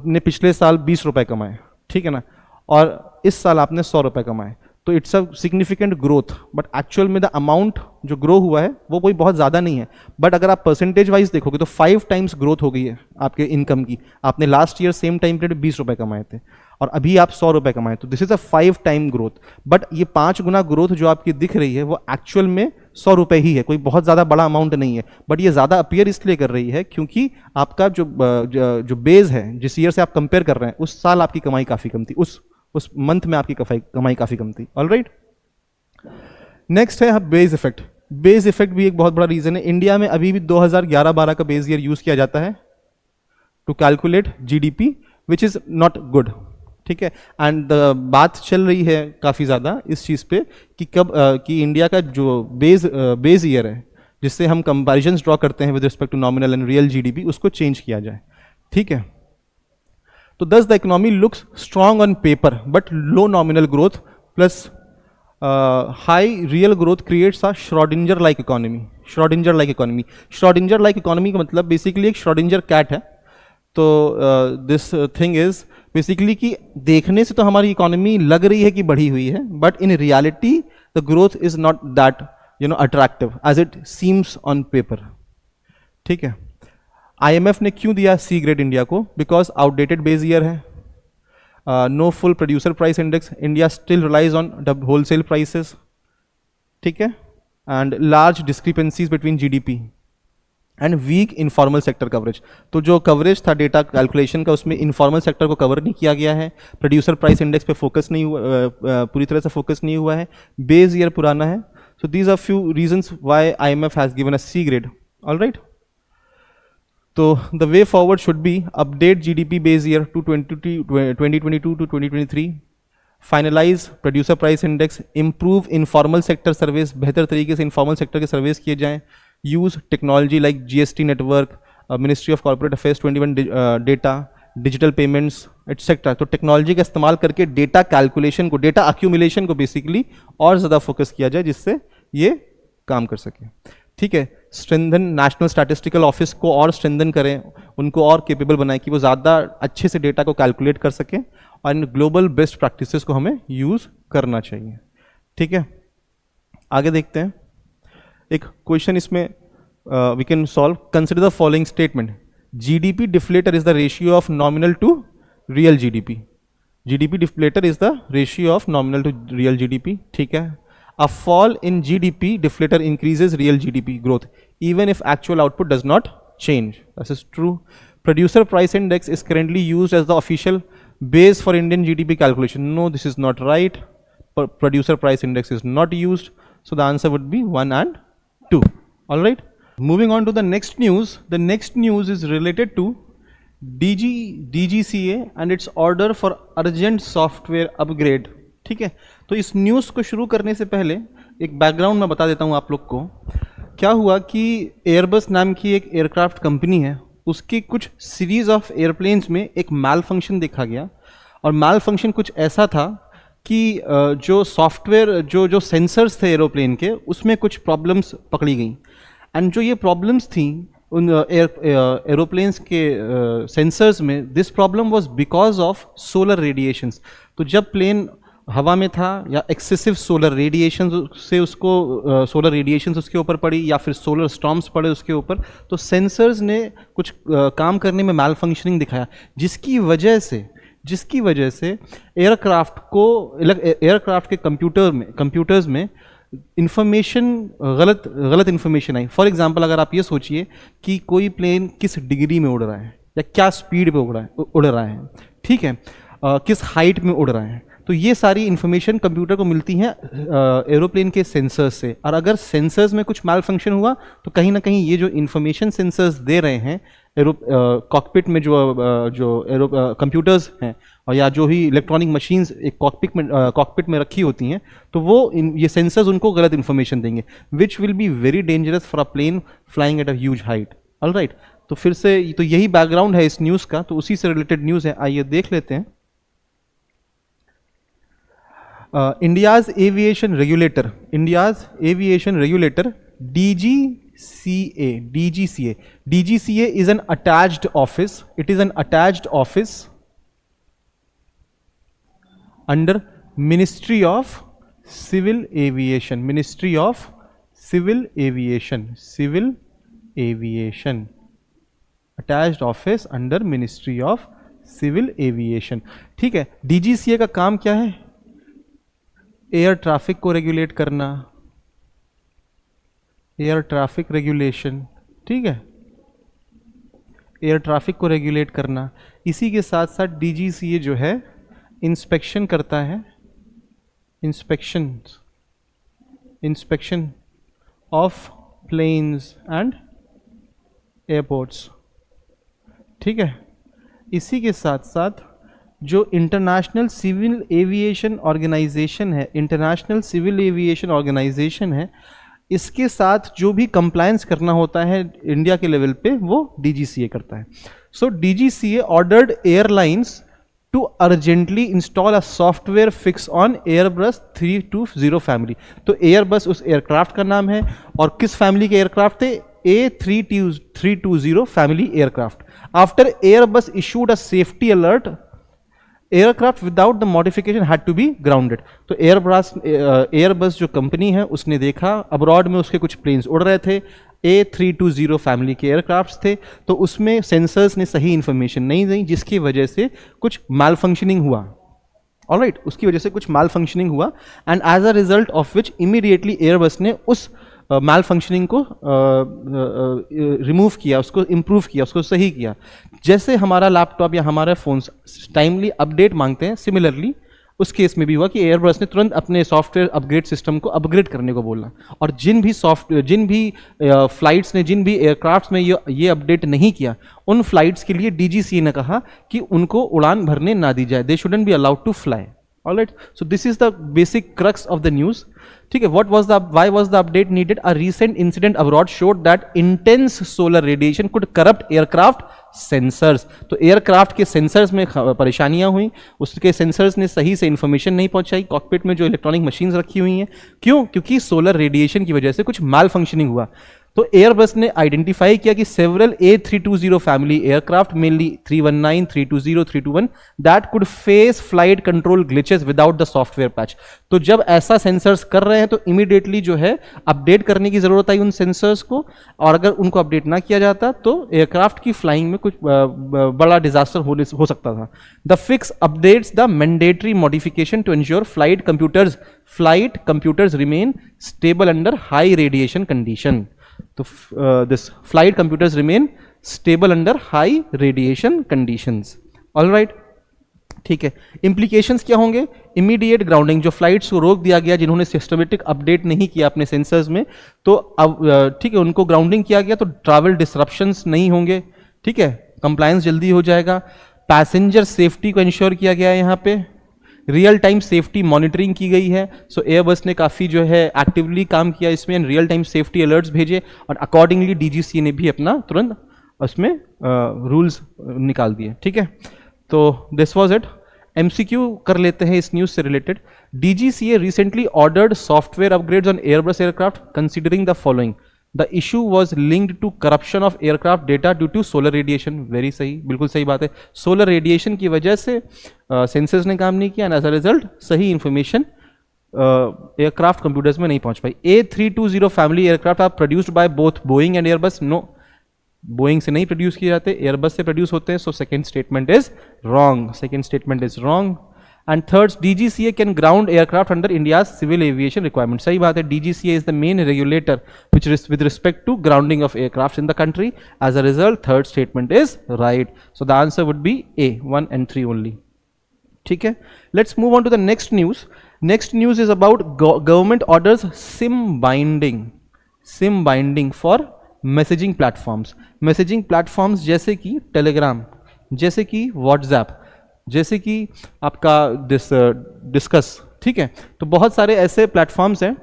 ने पिछले साल 20 रुपए कमाए, ठीक है ना, और इस साल आपने 100 रुपए कमाए, तो it's a significant growth, but actual में द अमाउंट जो ग्रो हुआ है वो कोई बहुत ज़्यादा नहीं है। बट अगर आप परसेंटेज वाइज देखोगे तो 5 टाइम्स ग्रोथ हो गई है आपके इनकम की। आपने last year same time period 20 रुपए कमाए थे और अभी आप 100 रुपए कमाए, तो this is a 5 time growth. But ये 5 गुना ग्रोथ जो आपकी दिख रही है वो एक्चुअल में 100 रुपए ही है, कोई बहुत ज़्यादा बड़ा अमाउंट नहीं है। बट ये ज़्यादा अपीयर इसलिए कर रही है क्योंकि आपका जो बेस है, जिस ईयर से आप कंपेयर कर रहे हैं, उस साल आपकी कमाई काफ़ी कम थी, उस उस मंथ में आपकी कमाई काफ़ी कम थी। ऑलराइट, नेक्स्ट है बेस इफेक्ट। बेस इफेक्ट भी एक बहुत बड़ा रीज़न है। इंडिया में अभी भी 2011-12 का बेस ईयर यूज़ किया जाता है to calculate GDP, which is not good. ठीक है, एंड बात चल रही है काफ़ी ज़्यादा इस चीज़ पे कि कब कि इंडिया का जो बेस ईयर है जिससे हम कंपैरिजन्स ड्रॉ करते हैं with respect to nominal and real GDP, उसको चेंज किया जाए। ठीक है, तो thus the economy looks strong on paper but low nominal growth plus high real growth creates a Schrodinger like economy. Schrodinger like economy, Schrodinger like economy का मतलब basically एक Schrödinger cat है। तो दिस थिंग इज बेसिकली कि देखने से तो हमारी इकोनॉमी लग रही है कि बढ़ी हुई है, but in reality the growth is not that attractive as it seems on paper. ठीक है, IMF ने क्यों दिया सी ग्रेड इंडिया को? बिकॉज आउटडेटेड बेस ईयर है, no full producer price index, India still relies on wholesale prices. ठीक है, and large discrepancies between GDP and weak informal sector coverage. तो जो कवरेज था डेटा कैलकुलेशन का उसमें informal sector को कवर नहीं किया गया है, प्रोड्यूसर प्राइस इंडेक्स पे फोकस नहीं हुआ, पूरी तरह से फोकस नहीं हुआ है, बेस ईयर पुराना है। So these are few reasons why IMF has given a C grade. Alright, तो the way forward should be update GDP base year to 2022 to 2023, finalise producer price index, improve informal sector surveys, बेहतर तरीके से informal sector के surveys किए जाएं, use technology like GST network, ministry of corporate affairs 21 data, digital payments etcetera. तो technology का इस्तेमाल करके डेटा कैलकुलेशन को, डेटा अक्यूमुलेशन को बेसिकली और ज़्यादा फोकस किया जाए जिससे ये काम कर सके। ठीक है, स्ट्रेंथन नेशनल स्टैटिस्टिकल ऑफिस को और स्ट्रेंथन करें, उनको और केपेबल बनाएं कि वो ज़्यादा अच्छे से डेटा को कैलकुलेट कर सकें, और इन ग्लोबल बेस्ट प्रैक्टिसेस को हमें यूज़ करना चाहिए। ठीक है, आगे देखते हैं। एक क्वेश्चन इसमें we can solve. Consider the following statement, GDP deflator is the ratio of nominal to real GDP. GDP deflator is the ratio of nominal to real GDP. ठीक है, a fall in GDP deflator increases real GDP growth even if actual output does not change. This is true. Producer price index is currently used as the official base for Indian GDP calculation. No, this is not right. Producer price index is not used. So the answer would be 1 and 2. All right. Moving on to the next news. The next news is related to DGCA and its order for urgent software upgrade. ठीक है, तो इस news को शुरू करने से पहले एक बैकग्राउंड मैं बता देता हूँ आप लोग को। क्या हुआ कि एयरबस नाम की एक एयरक्राफ्ट कंपनी है, उसकी कुछ सीरीज ऑफ एयरप्लेन्स में एक मैल फंक्शन देखा गया, और मैल फंक्शन कुछ ऐसा था कि जो सॉफ्टवेयर जो सेंसर्स थे एरोप्लेन के, उसमें कुछ प्रॉब्लम्स पकड़ी गई। एंड जो ये प्रॉब्लम्स थी उन एरोप्लेन्स के सेंसर्स में, this problem was because of solar radiations. तो जब प्लेन हवा में था या एक्सेसिव सोलर रेडिएशन से उसको सोलर रेडिएशंस उसके ऊपर पड़ी या फिर सोलर स्टॉर्म्स पड़े उसके ऊपर, तो सेंसर्स ने कुछ काम करने में मैल फंक्शनिंग दिखाया, जिसकी वजह से एयरक्राफ्ट के कंप्यूटर्स में इंफॉर्मेशन गलत इंफॉर्मेशन आई। फॉर एग्जांपल, अगर आप ये सोचिए कि कोई प्लेन किस डिग्री में उड़ रहा है या क्या स्पीड पे उड़ रहा है, ठीक है, किस हाइट में उड़ रहा है, तो ये सारी इन्फॉर्मेशन कंप्यूटर को मिलती है एरोप्लेन के सेंसर्स से। और अगर सेंसर्स में कुछ मैल फंक्शन हुआ तो कहीं ना कहीं ये जो इन्फॉर्मेशन सेंसर्स दे रहे हैं कॉकपिट में, जो कंप्यूटर्स हैं और या जो ही इलेक्ट्रॉनिक मशीन्स एक कॉकपिट में रखी होती हैं, तो वो ये सेंसर्स उनको गलत इन्फॉर्मेशन देंगे, which will be very dangerous for a plane flying at a huge height. Alright, तो फिर से तो यही बैकग्राउंड है इस न्यूज़ का, तो उसी से रिलेटेड न्यूज़ है, आइए देख लेते हैं। India's aviation regulator DGCA is an attached office. It is an attached office under Ministry of Civil Aviation. Attached office under Ministry of Civil Aviation. ठीक है, DGCA का काम क्या है? एयर ट्रैफिक को रेगुलेट करना, एयर ट्रैफिक रेगुलेशन, ठीक है, एयर ट्रैफिक को रेगुलेट करना। इसी के साथ साथ DGCA जो है इंस्पेक्शन करता है, inspection of planes and airports. ठीक है, इसी के साथ साथ जो इंटरनेशनल सिविल एविएशन ऑर्गेनाइजेशन है, इंटरनेशनल सिविल एविएशन ऑर्गेनाइजेशन है, इसके साथ जो भी कंप्लायंस करना होता है इंडिया के लेवल पे वो डीजीसीए करता है। So DGCA ordered airlines to urgently install a software fix on Airbus 320 family. तो एयरबस उस एयरक्राफ्ट का नाम है, और किस फैमिली के एयरक्राफ्ट थे? A320 family aircraft. After Airbus issued a safety alert, aircraft without the modification had to be grounded. तो एयरबस जो कंपनी है उसने देखा अब्रॉड में उसके कुछ प्लेन्स उड़ रहे थे, A320 फैमिली के एयरक्राफ्ट्स थे, तो उसमें सेंसर्स ने सही इंफॉर्मेशन नहीं दी, जिसकी वजह से कुछ माल फंक्शनिंग हुआ। ऑलराइट, उसकी वजह से कुछ माल फंक्शनिंग हुआ, and as a result of which immediately Airbus ने उस माल फंक्शनिंग को रिमूव किया, उसको इम्प्रूव किया, उसको सही किया। जैसे हमारा लैपटॉप या हमारे फोन्स टाइमली अपडेट मांगते हैं, सिमिलरली उस केस में भी हुआ कि एयरबस ने तुरंत अपने सॉफ्टवेयर अपग्रेड सिस्टम को अपग्रेड करने को बोला, और जिन भी फ्लाइट्स ने, जिन भी एयरक्राफ्ट्स में ये अपडेट नहीं किया, उन फ्लाइट्स के लिए डीजीसीए ने कहा कि उनको उड़ान भरने ना दी जाए, they shouldn't be allowed to fly. Alright, so this is the basic crux of the news. ठीक है, why was the update needed? A recent incident abroad showed that intense solar radiation could corrupt aircraft sensors। तो aircraft के sensors में परेशानियां हुई, उसके sensors ने सही से इंफॉर्मेशन नहीं पहुंचाई कॉकपिट में जो इलेक्ट्रॉनिक मशीन्स रखी हुई हैं। क्यों? क्योंकि सोलर रेडिएशन की वजह से कुछ माल फंक्शनिंग हुआ। तो एयरबस ने आइडेंटिफाई किया कि several A320 family aircraft, mainly 319, 320, 321, that could face flight control glitches without the software patch. तो जब ऐसा सेंसर्स कर रहे हैं तो इमीडिएटली जो है अपडेट करने की जरूरत आई उन सेंसर्स को, और अगर उनको अपडेट ना किया जाता तो एयरक्राफ्ट की फ्लाइंग में कुछ बड़ा डिजास्टर हो सकता था। The fix updates the mandatory modification to ensure flight computers remain stable under high radiation condition. तो this flight computers remain stable under high radiation conditions. Alright, ठीक है, इंप्लीकेशंस क्या होंगे? इमीडिएट ग्राउंडिंग, जो फ्लाइट्स को रोक दिया गया जिन्होंने सिस्टमेटिक अपडेट नहीं किया अपने सेंसर्स में, तो अब ठीक है उनको ग्राउंडिंग किया गया, तो ट्रैवल डिसरप्शंस नहीं होंगे। ठीक है, कंप्लायंस जल्दी हो जाएगा। पैसेंजर सेफ्टी को इंश्योर किया गया है, यहाँ पे रियल टाइम सेफ्टी मॉनिटरिंग की गई है। सो एयरबस ने काफ़ी जो है एक्टिवली काम किया इसमें, रियल टाइम सेफ्टी अलर्ट्स भेजे, और अकॉर्डिंगली डीजीसीए ने भी अपना तुरंत उसमें रूल्स निकाल दिए। ठीक है, तो दिस वाज इट। एमसीक्यू कर लेते हैं इस न्यूज़ से रिलेटेड। DGCA recently ordered software upgrades on Airbus aircraft considering the following. The issue was linked to corruption of aircraft data due to solar radiation. Very सही, बिल्कुल सही बात है। सोलर रेडिएशन की वजह से सेंसर्स ने काम नहीं किया, एंड एज अ रिजल्ट सही इंफॉर्मेशन एयरक्राफ्ट कंप्यूटर्स में नहीं पहुंच पाई। A320 family aircraft are produced by both Boeing and Airbus. No, Boeing से नहीं प्रोड्यूस किए जाते, एयरबस से प्रोड्यूस होते हैं। So second statement is wrong. And third, DGCA can ground aircraft under India's civil aviation requirements. सही बात है, DGCA is the main regulator with respect to grounding of aircraft in the country. As a result, third statement is right. So the answer would be A, 1 and 3 only. ठीक है, let's move on to the next news. Next news is about government orders SIM binding for messaging platforms. Messaging platforms जैसे कि Telegram, जैसे कि WhatsApp, जैसे कि आपका discuss. ठीक है, तो बहुत सारे ऐसे प्लेटफॉर्म्स हैं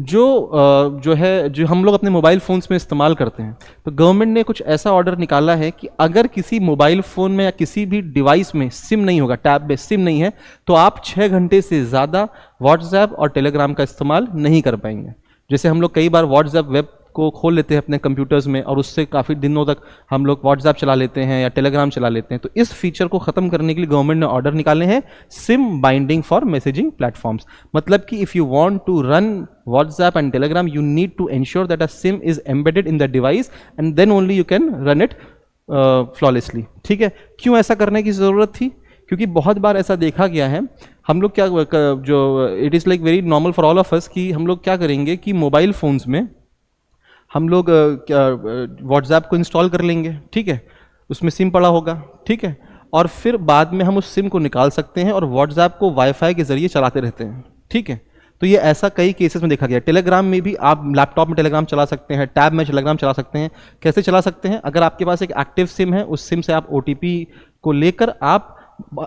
जो हम लोग अपने मोबाइल फ़ोन्स में इस्तेमाल करते हैं। तो गवर्नमेंट ने कुछ ऐसा ऑर्डर निकाला है कि अगर किसी मोबाइल फ़ोन में या किसी भी डिवाइस में सिम नहीं होगा, टैब में सिम नहीं है, तो आप 6 घंटे से ज़्यादा व्हाट्सएप और टेलीग्राम का इस्तेमाल नहीं कर पाएंगे। जैसे हम लोग कई बार व्हाट्सएप वेब को खोल लेते हैं अपने कंप्यूटर्स में, और उससे काफ़ी दिनों तक हम लोग व्हाट्सएप चला लेते हैं या टेलीग्राम चला लेते हैं। तो इस फीचर को ख़त्म करने के लिए गवर्नमेंट ने ऑर्डर निकाले हैं SIM binding for messaging platforms. मतलब कि if you want to run WhatsApp and Telegram, you need to ensure that a SIM is embedded in the device, and then only you can run it flawlessly. ठीक है, क्यों ऐसा करने की ज़रूरत थी? क्योंकि बहुत बार ऐसा देखा गया है, हम लोग क्या जो it is like very normal for all of us कि हम लोग क्या करेंगे कि मोबाइल फ़ोन्स में हम लोग व्हाट्सएप को इंस्टॉल कर लेंगे। ठीक है, उसमें सिम पड़ा होगा। ठीक है, और फिर बाद में हम उस सिम को निकाल सकते हैं और व्हाट्सएप को वाईफाई के जरिए चलाते रहते हैं। ठीक है, तो ये ऐसा कई केसेस में देखा गया। टेलीग्राम में भी आप लैपटॉप में टेलीग्राम चला सकते हैं, टैब में टेलीग्राम चला सकते हैं। कैसे चला सकते हैं? अगर आपके पास एक एक्टिव सिम है, उस सिम से आप ओटीपी को लेकर आप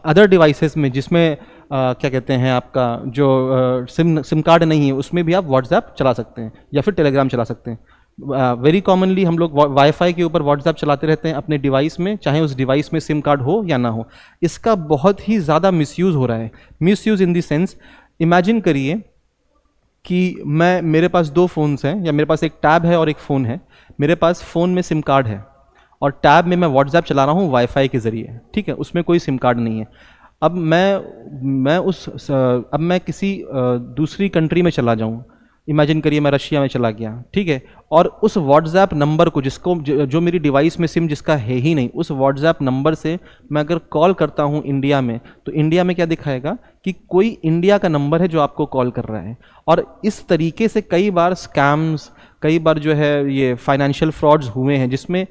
अदर डिवाइसेस में जिसमें क्या कहते हैं आपका जो सिम कार्ड नहीं है उसमें भी आप व्हाट्सएप चला सकते हैं या फिर टेलीग्राम चला सकते हैं। वेरी कॉमनली हम लोग वाईफाई के ऊपर व्हाट्सएप चलाते रहते हैं अपने डिवाइस में, चाहे उस डिवाइस में सिम कार्ड हो या ना हो। इसका बहुत ही ज़्यादा मिसयूज़ हो रहा है। Misuse in the sense, imagine करिए कि मेरे पास दो फ़ोन्स हैं, या मेरे पास एक टैब है और एक फ़ोन है। मेरे पास फ़ोन में सिम कार्ड है और टैब में मैं व्हाट्सएप चला रहा हूँ वाईफाई के ज़रिए। ठीक है, उसमें कोई सिम कार्ड नहीं है। अब मैं किसी दूसरी कंट्री में चला जाऊँ, इमेजिन करिए मैं रशिया में चला गया। ठीक है, और उस व्हाट्सएप नंबर को जो मेरी डिवाइस में सिम जिसका है ही नहीं, उस व्हाट्सएप नंबर से मैं अगर कॉल करता हूँ इंडिया में, तो इंडिया में क्या दिखाएगा कि कोई इंडिया का नंबर है जो आपको कॉल कर रहा है। और इस तरीके से कई बार स्कैम्स, कई बार जो है ये फाइनेंशियल फ्रॉड्स हुए हैं जिसमें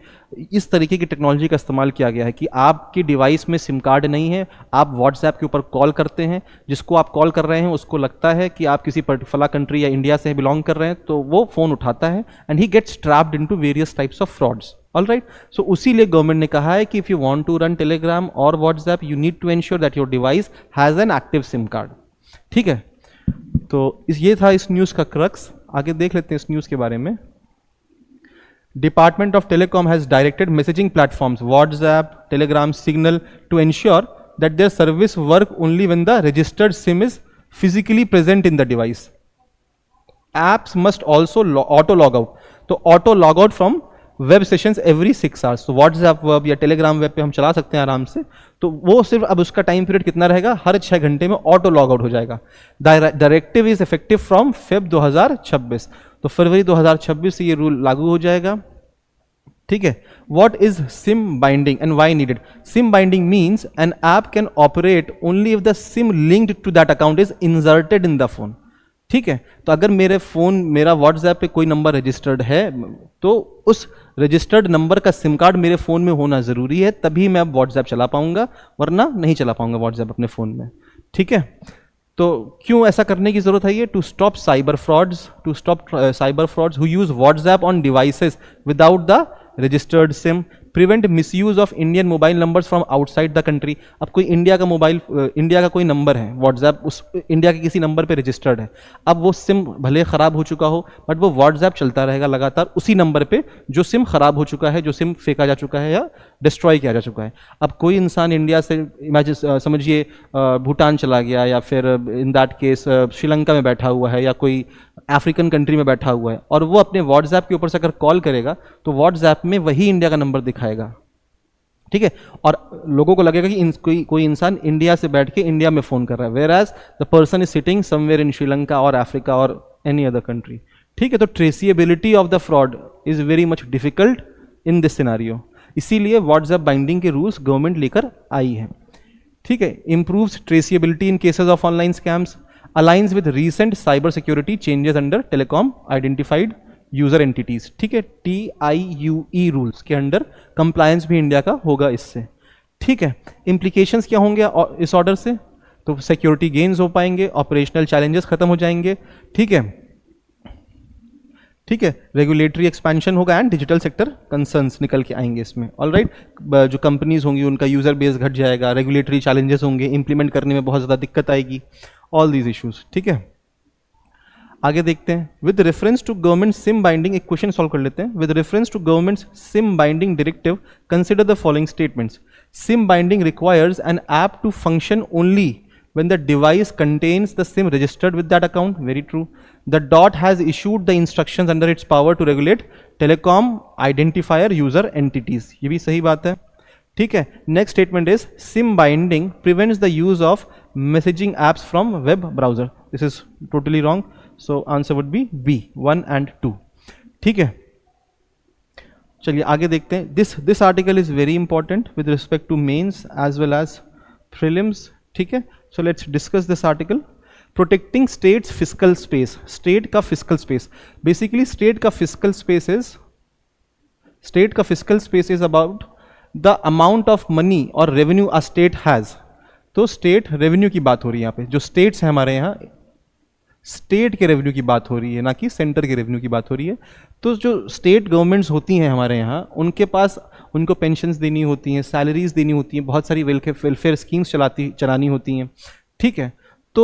इस तरीके की टेक्नोलॉजी का इस्तेमाल किया गया है कि आपकी डिवाइस में सिम कार्ड नहीं है, आप व्हाट्सएप के ऊपर कॉल करते हैं, जिसको आप कॉल कर रहे हैं उसको लगता है कि आप किसी पर्टिकुलर कंट्री या इंडिया से बिलोंग कर रहे हैं, तो वो फ़ोन उठाता है and he gets trapped into various types of frauds. All right, so उसीलिए गवर्नमेंट ने कहा है कि if you want to run Telegram और WhatsApp, you need to ensure that your device has an active SIM card. ठीक है, तो ये था इस न्यूज़ का क्रक्स। आगे देख लेते हैं इस न्यूज़ के बारे में। Department of Telecom has directed messaging platforms WhatsApp, Telegram, Signal to ensure that their service work only when the registered SIM is physically present in the device. Apps must also auto log out. तो auto log out from web sessions every 6 hours. तो WhatsApp web या Telegram web पे हम चला सकते हैं आराम से। तो वो सिर्फ अब उसका टाइम पीरियड कितना रहेगा? हर 6 घंटे में ऑटो लॉग आउट हो जाएगा। Directive is effective from Feb 2026। तो फरवरी 2026 से ये रूल लागू हो जाएगा। ठीक है, what is SIM binding and why needed? SIM binding means an app can operate only if the SIM linked to that account is inserted in the phone. ठीक है, तो अगर मेरा व्हाट्सएप पे कोई नंबर रजिस्टर्ड है तो उस रजिस्टर्ड नंबर का सिम कार्ड मेरे फ़ोन में होना ज़रूरी है, तभी मैं अब व्हाट्सएप चला पाऊंगा, वरना नहीं चला पाऊंगा व्हाट्सएप अपने फ़ोन में। ठीक है, तो क्यों ऐसा करने की जरूरत है? ये to stop cyber frauds who use WhatsApp on devices without the registered SIM, prevent misuse of Indian mobile numbers from outside the country. अब कोई इंडिया का कोई नंबर है, व्हाट्सएप उस इंडिया के किसी नंबर पे रजिस्टर्ड है, अब वो सिम भले ख़राब हो चुका हो बट वो व्हाट्सएप चलता रहेगा लगातार उसी नंबर पे जो सिम ख़राब हो चुका है, जो सिम फेंका जा चुका है या डिस्ट्रॉय किया जा चुका है। अब कोई इंसान इंडिया से इमेजिन समझिए भूटान चला गया, या फिर इन दैट केस श्रीलंका में बैठा हुआ है, या कोई अफ्रीकन कंट्री में बैठा हुआ है, और वो अपने व्हाट्सएप के ऊपर से अगर कॉल करेगा तो व्हाट्सएप में वही इंडिया का नंबर दिखाएगा। ठीक है, और लोगों को लगेगा कि कोई इंसान इंडिया से बैठ के इंडिया में फोन कर रहा है, where as the person is sitting somewhere in Sri Lanka और अफ्रीका और एनी अदर कंट्री। ठीक है, तो traceability of the fraud is very much difficult in this scenario, इसीलिए व्हाट्सएप बाइंडिंग के रूल्स गवर्नमेंट लेकर आई है। ठीक है, improves traceability in cases of online scams, aligns with recent cyber security changes under telecom identified user entities. ठीक है, TIUE rules के अंडर कंप्लायंस भी इंडिया का होगा इससे। ठीक है, इम्प्लीकेशंस क्या होंगे इस ऑर्डर से? तो सिक्योरिटी गेन्स हो पाएंगे, ऑपरेशनल चैलेंजेस खत्म हो जाएंगे। ठीक है, रेगुलेटरी एक्सपेंशन होगा एंड डिजिटल सेक्टर कंसर्न्स निकल के आएंगे इसमें। ऑलराइट, जो कंपनीज होंगी उनका यूजर बेस घट जाएगा, रेगुलेटरी चैलेंजेस होंगे, इंप्लीमेंट करने में बहुत ज़्यादा दिक्कत आएगी, ऑल दीज इश्यूज। ठीक है, आगे देखते हैं। With reference to government SIM binding, एक क्वेश्चन सॉल्व कर लेते हैं। With reference to government SIM binding directive, consider the following statements. SIM binding requires an app to function only when the device contains the SIM registered with that account. Very true. The DOT has issued the instructions under its power to regulate telecom identifier user entities. ये भी सही बात है। ठीक है, next statement is SIM binding prevents the use of messaging apps from web browser. This is totally wrong. So answer would be B, 1 and 2. ठीक है, चलिए आगे देखते हैं। This article is very important with respect to mains as well as prelims. ठीक है, so let's discuss this article. Protecting state's fiscal space. State का fiscal space. Basically state का fiscal space is about the amount of money और revenue a state has, तो state revenue की बात हो रही है यहाँ पे, जो स्टेट्स हैं हमारे यहाँ, स्टेट के रेवेन्यू की बात हो रही है, ना कि सेंटर के रेवेन्यू की बात हो रही है। तो जो स्टेट गवर्नमेंट्स होती हैं हमारे यहाँ, उनके पास उनको पेंशन्स देनी होती हैं, सैलरीज देनी होती हैं, बहुत सारी वेलफेयर स्कीम्स चलानी होती हैं, ठीक है। तो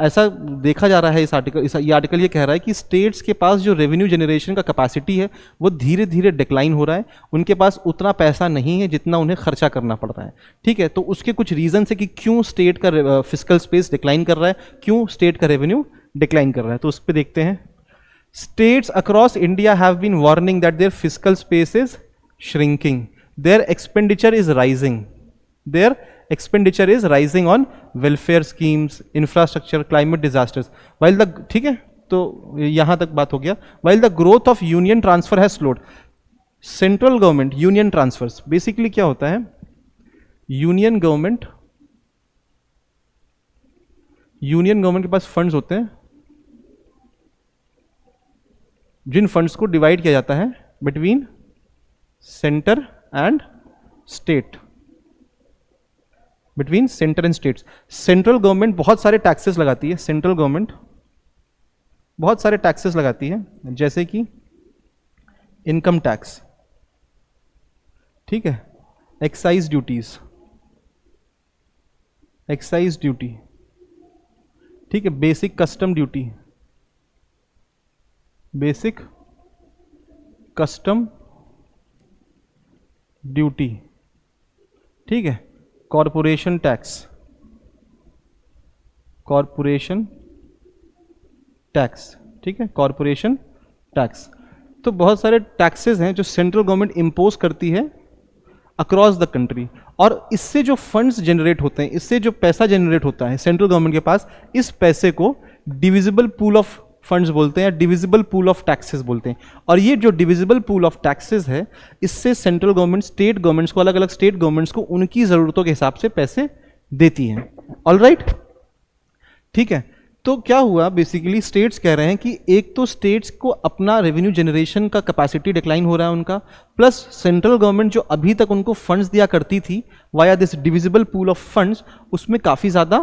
ऐसा देखा जा रहा है ये आर्टिकल ये कह रहा है कि स्टेट्स के पास जो रेवेन्यू जनरेशन का कैपेसिटी है वो धीरे धीरे डिक्लाइन हो रहा है, उनके पास उतना पैसा नहीं है जितना उन्हें खर्चा करना पड़ रहा है, ठीक है। तो उसके कुछ रीजन है कि क्यों स्टेट का फिस्कल स्पेस डिक्लाइन कर रहा है, क्यों स्टेट का रेवेन्यू डिक्लाइन कर रहा है, तो उस पर देखते हैं। States across India have been warning that their fiscal space is shrinking, their expenditure is rising, their expenditure is rising on welfare schemes, infrastructure, climate disasters, while the, ठीक है, तो यहां तक बात हो गया। while the growth of union transfer has slowed, central government union transfers, basically क्या होता है, यूनियन गवर्नमेंट के पास फंड्स होते हैं, जिन फंड्स को डिवाइड किया जाता है between centre and state, between centre and states. Central government बहुत सारे टैक्सेस लगाती है, सेंट्रल गवर्नमेंट बहुत सारे टैक्सेस लगाती है, जैसे कि इनकम टैक्स, ठीक है, एक्साइज ड्यूटीज, एक्साइज ड्यूटी, ठीक है, basic custom duty, basic custom duty, ठीक है, कॉरपोरेशन टैक्स, कॉरपोरेशन टैक्स, ठीक है, कॉरपोरेशन टैक्स। तो बहुत सारे टैक्सेस हैं जो सेंट्रल गवर्नमेंट इंपोज करती है अक्रॉस द कंट्री, और इससे जो फंड्स जनरेट होते हैं, इससे जो पैसा जनरेट होता है सेंट्रल गवर्नमेंट के पास, इस पैसे को डिविजिबल पूल ऑफ फंड्स बोलते हैं, डिविजिबल पूल ऑफ टैक्सेस बोलते हैं। और ये जो डिविजिबल पूल ऑफ टैक्सेस है, इससे सेंट्रल गवर्नमेंट स्टेट गवर्नमेंट्स को, अलग अलग स्टेट गवर्नमेंट्स को उनकी ज़रूरतों के हिसाब से पैसे देती हैं। ऑल राइट, ठीक है। तो क्या हुआ, बेसिकली स्टेट्स कह रहे हैं कि एक तो स्टेट्स को अपना रेवेन्यू जनरेशन का कैपेसिटी डिक्लाइन हो रहा है उनका, प्लस सेंट्रल गवर्नमेंट जो अभी तक उनको फंड्स दिया करती थी via this divisible pool of funds, उसमें काफ़ी ज़्यादा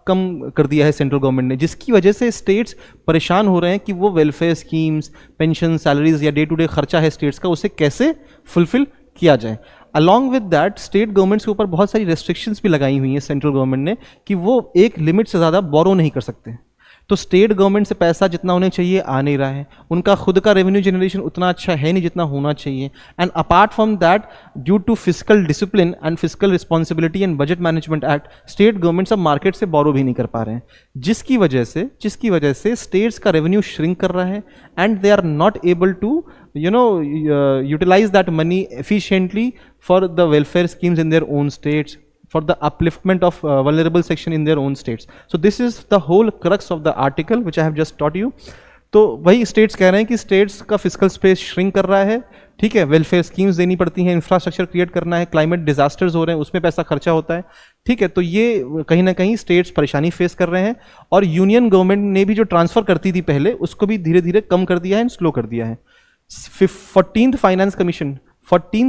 कम कर दिया है सेंट्रल गवर्नमेंट ने, जिसकी वजह से स्टेट्स परेशान हो रहे हैं कि वो वेलफेयर स्कीम्स, पेंशन, सैलरीज या डे टू डे खर्चा है स्टेट्स का, उसे कैसे फुलफिल किया जाए। Along with that state governments के ऊपर बहुत सारी रेस्ट्रिक्शंस भी लगाई हुई हैं सेंट्रल गवर्नमेंट ने कि वो एक लिमिट से ज़्यादा बोरो नहीं कर सकते। तो स्टेट गवर्नमेंट से पैसा जितना उन्हें चाहिए आ नहीं रहा है, उनका खुद का रेवेन्यू जनरेशन उतना अच्छा है नहीं जितना होना चाहिए, and apart from that due to physical discipline and physical responsibility and budget management act, state government सब मार्केट से बोरो भी नहीं कर पा रहे हैं, जिसकी वजह से स्टेट्स का रेवेन्यू श्रिंक कर रहा है, and they are not able to utilize that money efficiently for the welfare schemes in their own states, for the upliftment of vulnerable section in their own states. So this is the whole crux of the article which I have just taught you. तो वही states कह रहे हैं कि states का physical space shrink कर रहा है, ठीक है, वेलफेयर स्कीम्स देनी पड़ती हैं, इंफ्रास्ट्रक्चर क्रिएट करना है, क्लाइमेट डिजास्टर्स हो रहे हैं, उसमें पैसा खर्चा होता है, ठीक है। तो ये कहीं ना कहीं स्टेट्स परेशानी फेस कर रहे हैं, और यूनियन गवर्नमेंट ने भी जो ट्रांसफर करती थी पहले, उसको भी धीरे धीरे कम कर दिया है, स्लो कर दिया है। 14th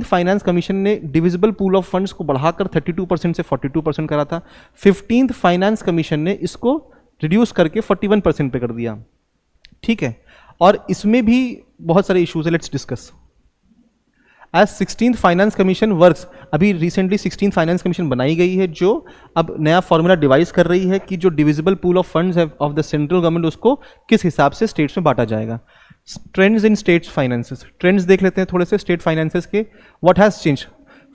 फाइनेंस कमीशन ने डिविजिबल पूल ऑफ फंड्स को बढ़ाकर 32% से 42% करा था। 15th फाइनेंस कमीशन ने इसको रिड्यूस करके 41% पे कर दिया, ठीक है। और इसमें भी बहुत सारे इश्यूज है, let's discuss. As 16th finance commission works, अभी रिसेंटली 16th फाइनेंस कमीशन बनाई गई है, जो अब नया फॉर्मूला डिवाइस कर रही है कि जो डिविजिबल पूल ऑफ फंड्स है ऑफ द सेंट्रल गवर्नमेंट, उसको किस हिसाब से स्टेट्स में बांटा जाएगा। Trends in states finances, trends देख लेते हैं थोड़े से स्टेट फाइनेंसेस के। What has change,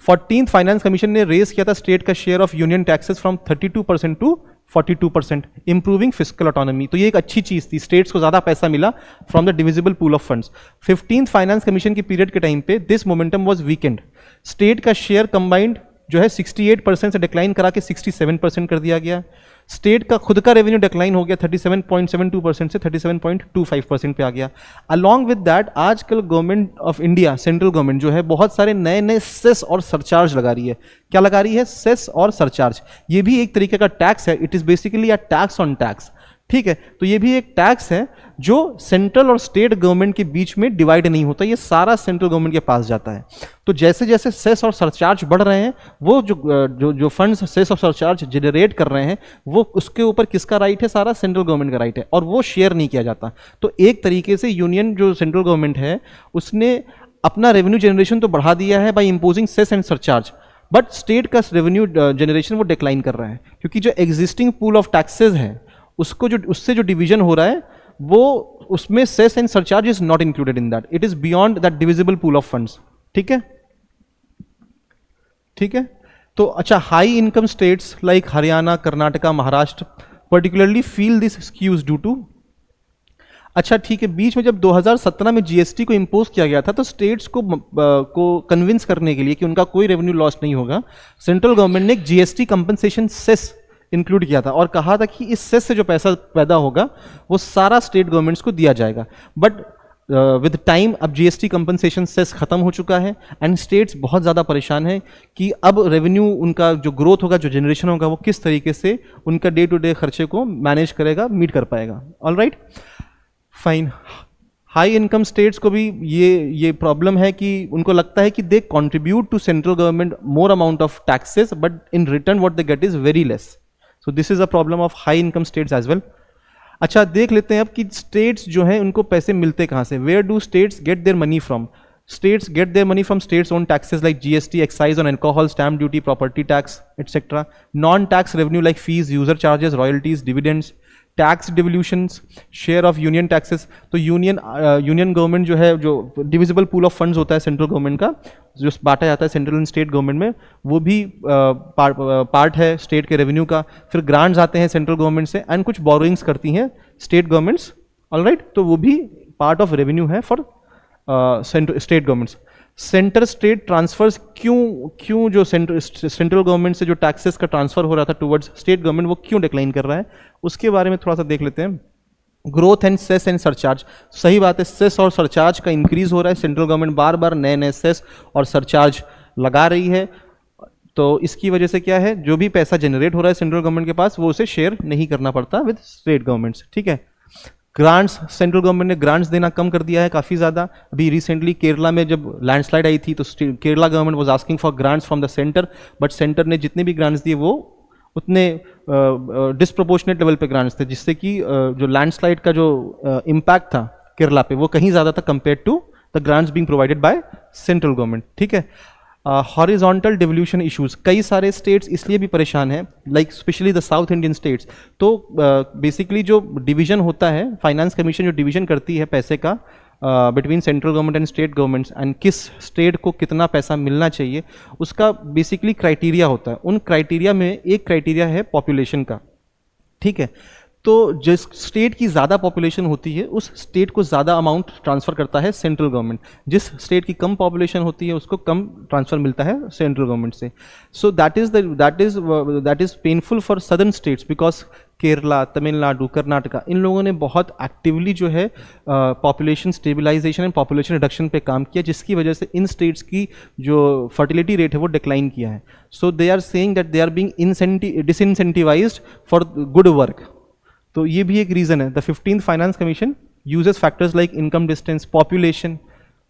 14th finance commission ने रेज किया था स्टेट का share of union taxes from 32% to 42%, improving physical autonomy. तो ये एक अच्छी चीज थी, स्टेट्स को ज्यादा पैसा मिला from the divisible pool of funds. 15th finance commission की पीरियड के टाइम पे this momentum was weekend, state का शेयर कंबाइंड जो है 68% से डिक्लाइन करा के 67% कर दिया गया। स्टेट का खुद का रेवेन्यू डिक्लाइन हो गया 37.72% से 37.25% पे आ गया। अलॉन्ग विद दैट आजकल government of India, central government जो है, बहुत सारे नए नए सेस और सरचार्ज लगा रही है। क्या लगा रही है? सेस और सरचार्ज। ये भी एक तरीके का टैक्स है, it is basically a tax on tax. ठीक है, तो ये भी एक टैक्स है जो सेंट्रल और स्टेट गवर्नमेंट के बीच में डिवाइड नहीं होता, ये सारा सेंट्रल गवर्नमेंट के पास जाता है। तो जैसे जैसे सेस और सरचार्ज बढ़ रहे हैं, वो जो फंड्स सेस और सरचार्ज जनरेट कर रहे हैं, वो उसके ऊपर किसका राइट है? सारा सेंट्रल गवर्नमेंट का राइट है, और वो शेयर नहीं किया जाता। तो एक तरीके से यूनियन जो सेंट्रल गवर्नमेंट है उसने अपना रेवेन्यू जनरेशन तो बढ़ा दिया है by imposing cess and surcharge, but state का रेवेन्यू जनरेशन वो डिक्लाइन कर रहा है, क्योंकि जो एग्जिस्टिंग पूल ऑफ टैक्सेस है उसको उससे जो डिवीजन हो रहा है वो उसमें cess and surcharge is not included in that, it is beyond that divisible pool of funds. ठीक है, ठीक है। तो अच्छा, high income states like Haryana, Karnataka, Maharashtra particularly feel this squeeze due to, अच्छा ठीक है, बीच में जब 2017 में जीएसटी को इंपोज किया गया था तो स्टेट्स को कन्विंस करने के लिए कि उनका कोई रेवेन्यू लॉस नहीं होगा, सेंट्रल गवर्नमेंट ने जीएसटी कंपनसेशन सेस इंक्लूड किया था और कहा था कि इस सेस से जो पैसा पैदा होगा वो सारा स्टेट गवर्नमेंट्स को दिया जाएगा। बट विद टाइम अब जीएसटी कंपनसेशन सेस खत्म हो चुका है एंड स्टेट्स बहुत ज़्यादा परेशान है कि अब रेवेन्यू उनका जो ग्रोथ होगा, जो जनरेशन होगा, वो किस तरीके से उनका डे टू डे खर्चे को मैनेज करेगा, मीट कर पाएगा। All right, fine. High income states को भी ये प्रॉब्लम है कि उनको लगता है कि they contribute to central government more amount of taxes, but in return what they get is very less. So this is a problem of high income states as well. अच्छा, देख लेते हैं अब कि स्टेट्स जो हैं उनको पैसे मिलते कहाँ से, where do states get their money from. States get their money from states own taxes like GST, excise on alcohol, stamp duty, property tax etcetera, non tax revenue like fees, user charges, royalties, dividends, tax devolutions, share of union taxes. तो union government जो है, जो divisible pool of funds होता है central government का, जो बांटा जाता है सेंट्रल एंड स्टेट गवर्नमेंट में, वो भी पार्ट है स्टेट के रेवेन्यू का। फिर ग्रांट्स आते हैं सेंट्रल गवर्नमेंट से एंड कुछ बोरोइंग्स करती हैं स्टेट गवर्नमेंट्स। ऑलराइट, तो वो भी पार्ट ऑफ रेवेन्यू है for state governments. Center state transfers क्यों जो सेंट्रल गवर्नमेंट से जो टैक्सेस का ट्रांसफर हो रहा था टुवर्ड्स स्टेट गवर्नमेंट, वो क्यों डिक्लाइन कर रहा है, उसके बारे में थोड़ा सा देख लेते हैं। Growth and cess and surcharge, सही बात है, सेस और सरचार्ज का इंक्रीज हो रहा है, सेंट्रल गवर्नमेंट बार बार नए नए सेस और सरचार्ज लगा रही है। तो इसकी वजह से क्या है, जो भी पैसा जनरेट हो रहा है सेंट्रल गवर्नमेंट के पास, वो उसे शेयर नहीं करना पड़ता विद स्टेट गवर्नमेंट्स। ठीक है, ग्रांट्स, सेंट्रल गवर्नमेंट ने ग्रांट्स देना कम कर दिया है काफ़ी ज़्यादा। अभी रिसेंटली केरला में जब लैंडस्लाइड आई थी तो Kerala government was asking for grants from the centre, but centre ने जितने भी ग्रांट्स दिए वो उतने डिस्प्रोपोर्शनेट लेवल पे ग्रांट्स थे, जिससे कि जो लैंडस्लाइड का जो इम्पैक्ट था केरला पे वो कहीं ज़्यादा था compare to the grants being provided by central government. ठीक है, हॉरिजॉन्टल डिवोल्यूशन इश्यूज, कई सारे स्टेट्स इसलिए भी परेशान हैं, like specially the south Indian states. तो बेसिकली जो डिवीजन होता है, फाइनेंस कमीशन जो डिवीजन करती है पैसे का between central government and state governments and किस स्टेट को कितना पैसा मिलना चाहिए, उसका बेसिकली क्राइटेरिया होता है। उन क्राइटेरिया में एक क्राइटेरिया है पॉपुलेशन का। ठीक है, तो जिस स्टेट की ज़्यादा पॉपुलेशन होती है उस स्टेट को ज़्यादा अमाउंट ट्रांसफ़र करता है सेंट्रल गवर्नमेंट, जिस स्टेट की कम पॉपुलेशन होती है उसको कम ट्रांसफ़र मिलता है सेंट्रल गवर्नमेंट से। So that is painful for southern states because Kerala, Tamil Nadu, Karnataka, इन लोगों ने बहुत एक्टिवली जो है population stabilisation and population reduction पे काम किया, जिसकी वजह से इन स्टेट्स की जो फर्टिलिटी रेट है वो डिक्लाइन किया है। So they are saying that they are being disincentivised for good work. तो ये भी एक रीज़न है। The 15th finance commission uses factors like income distance, population.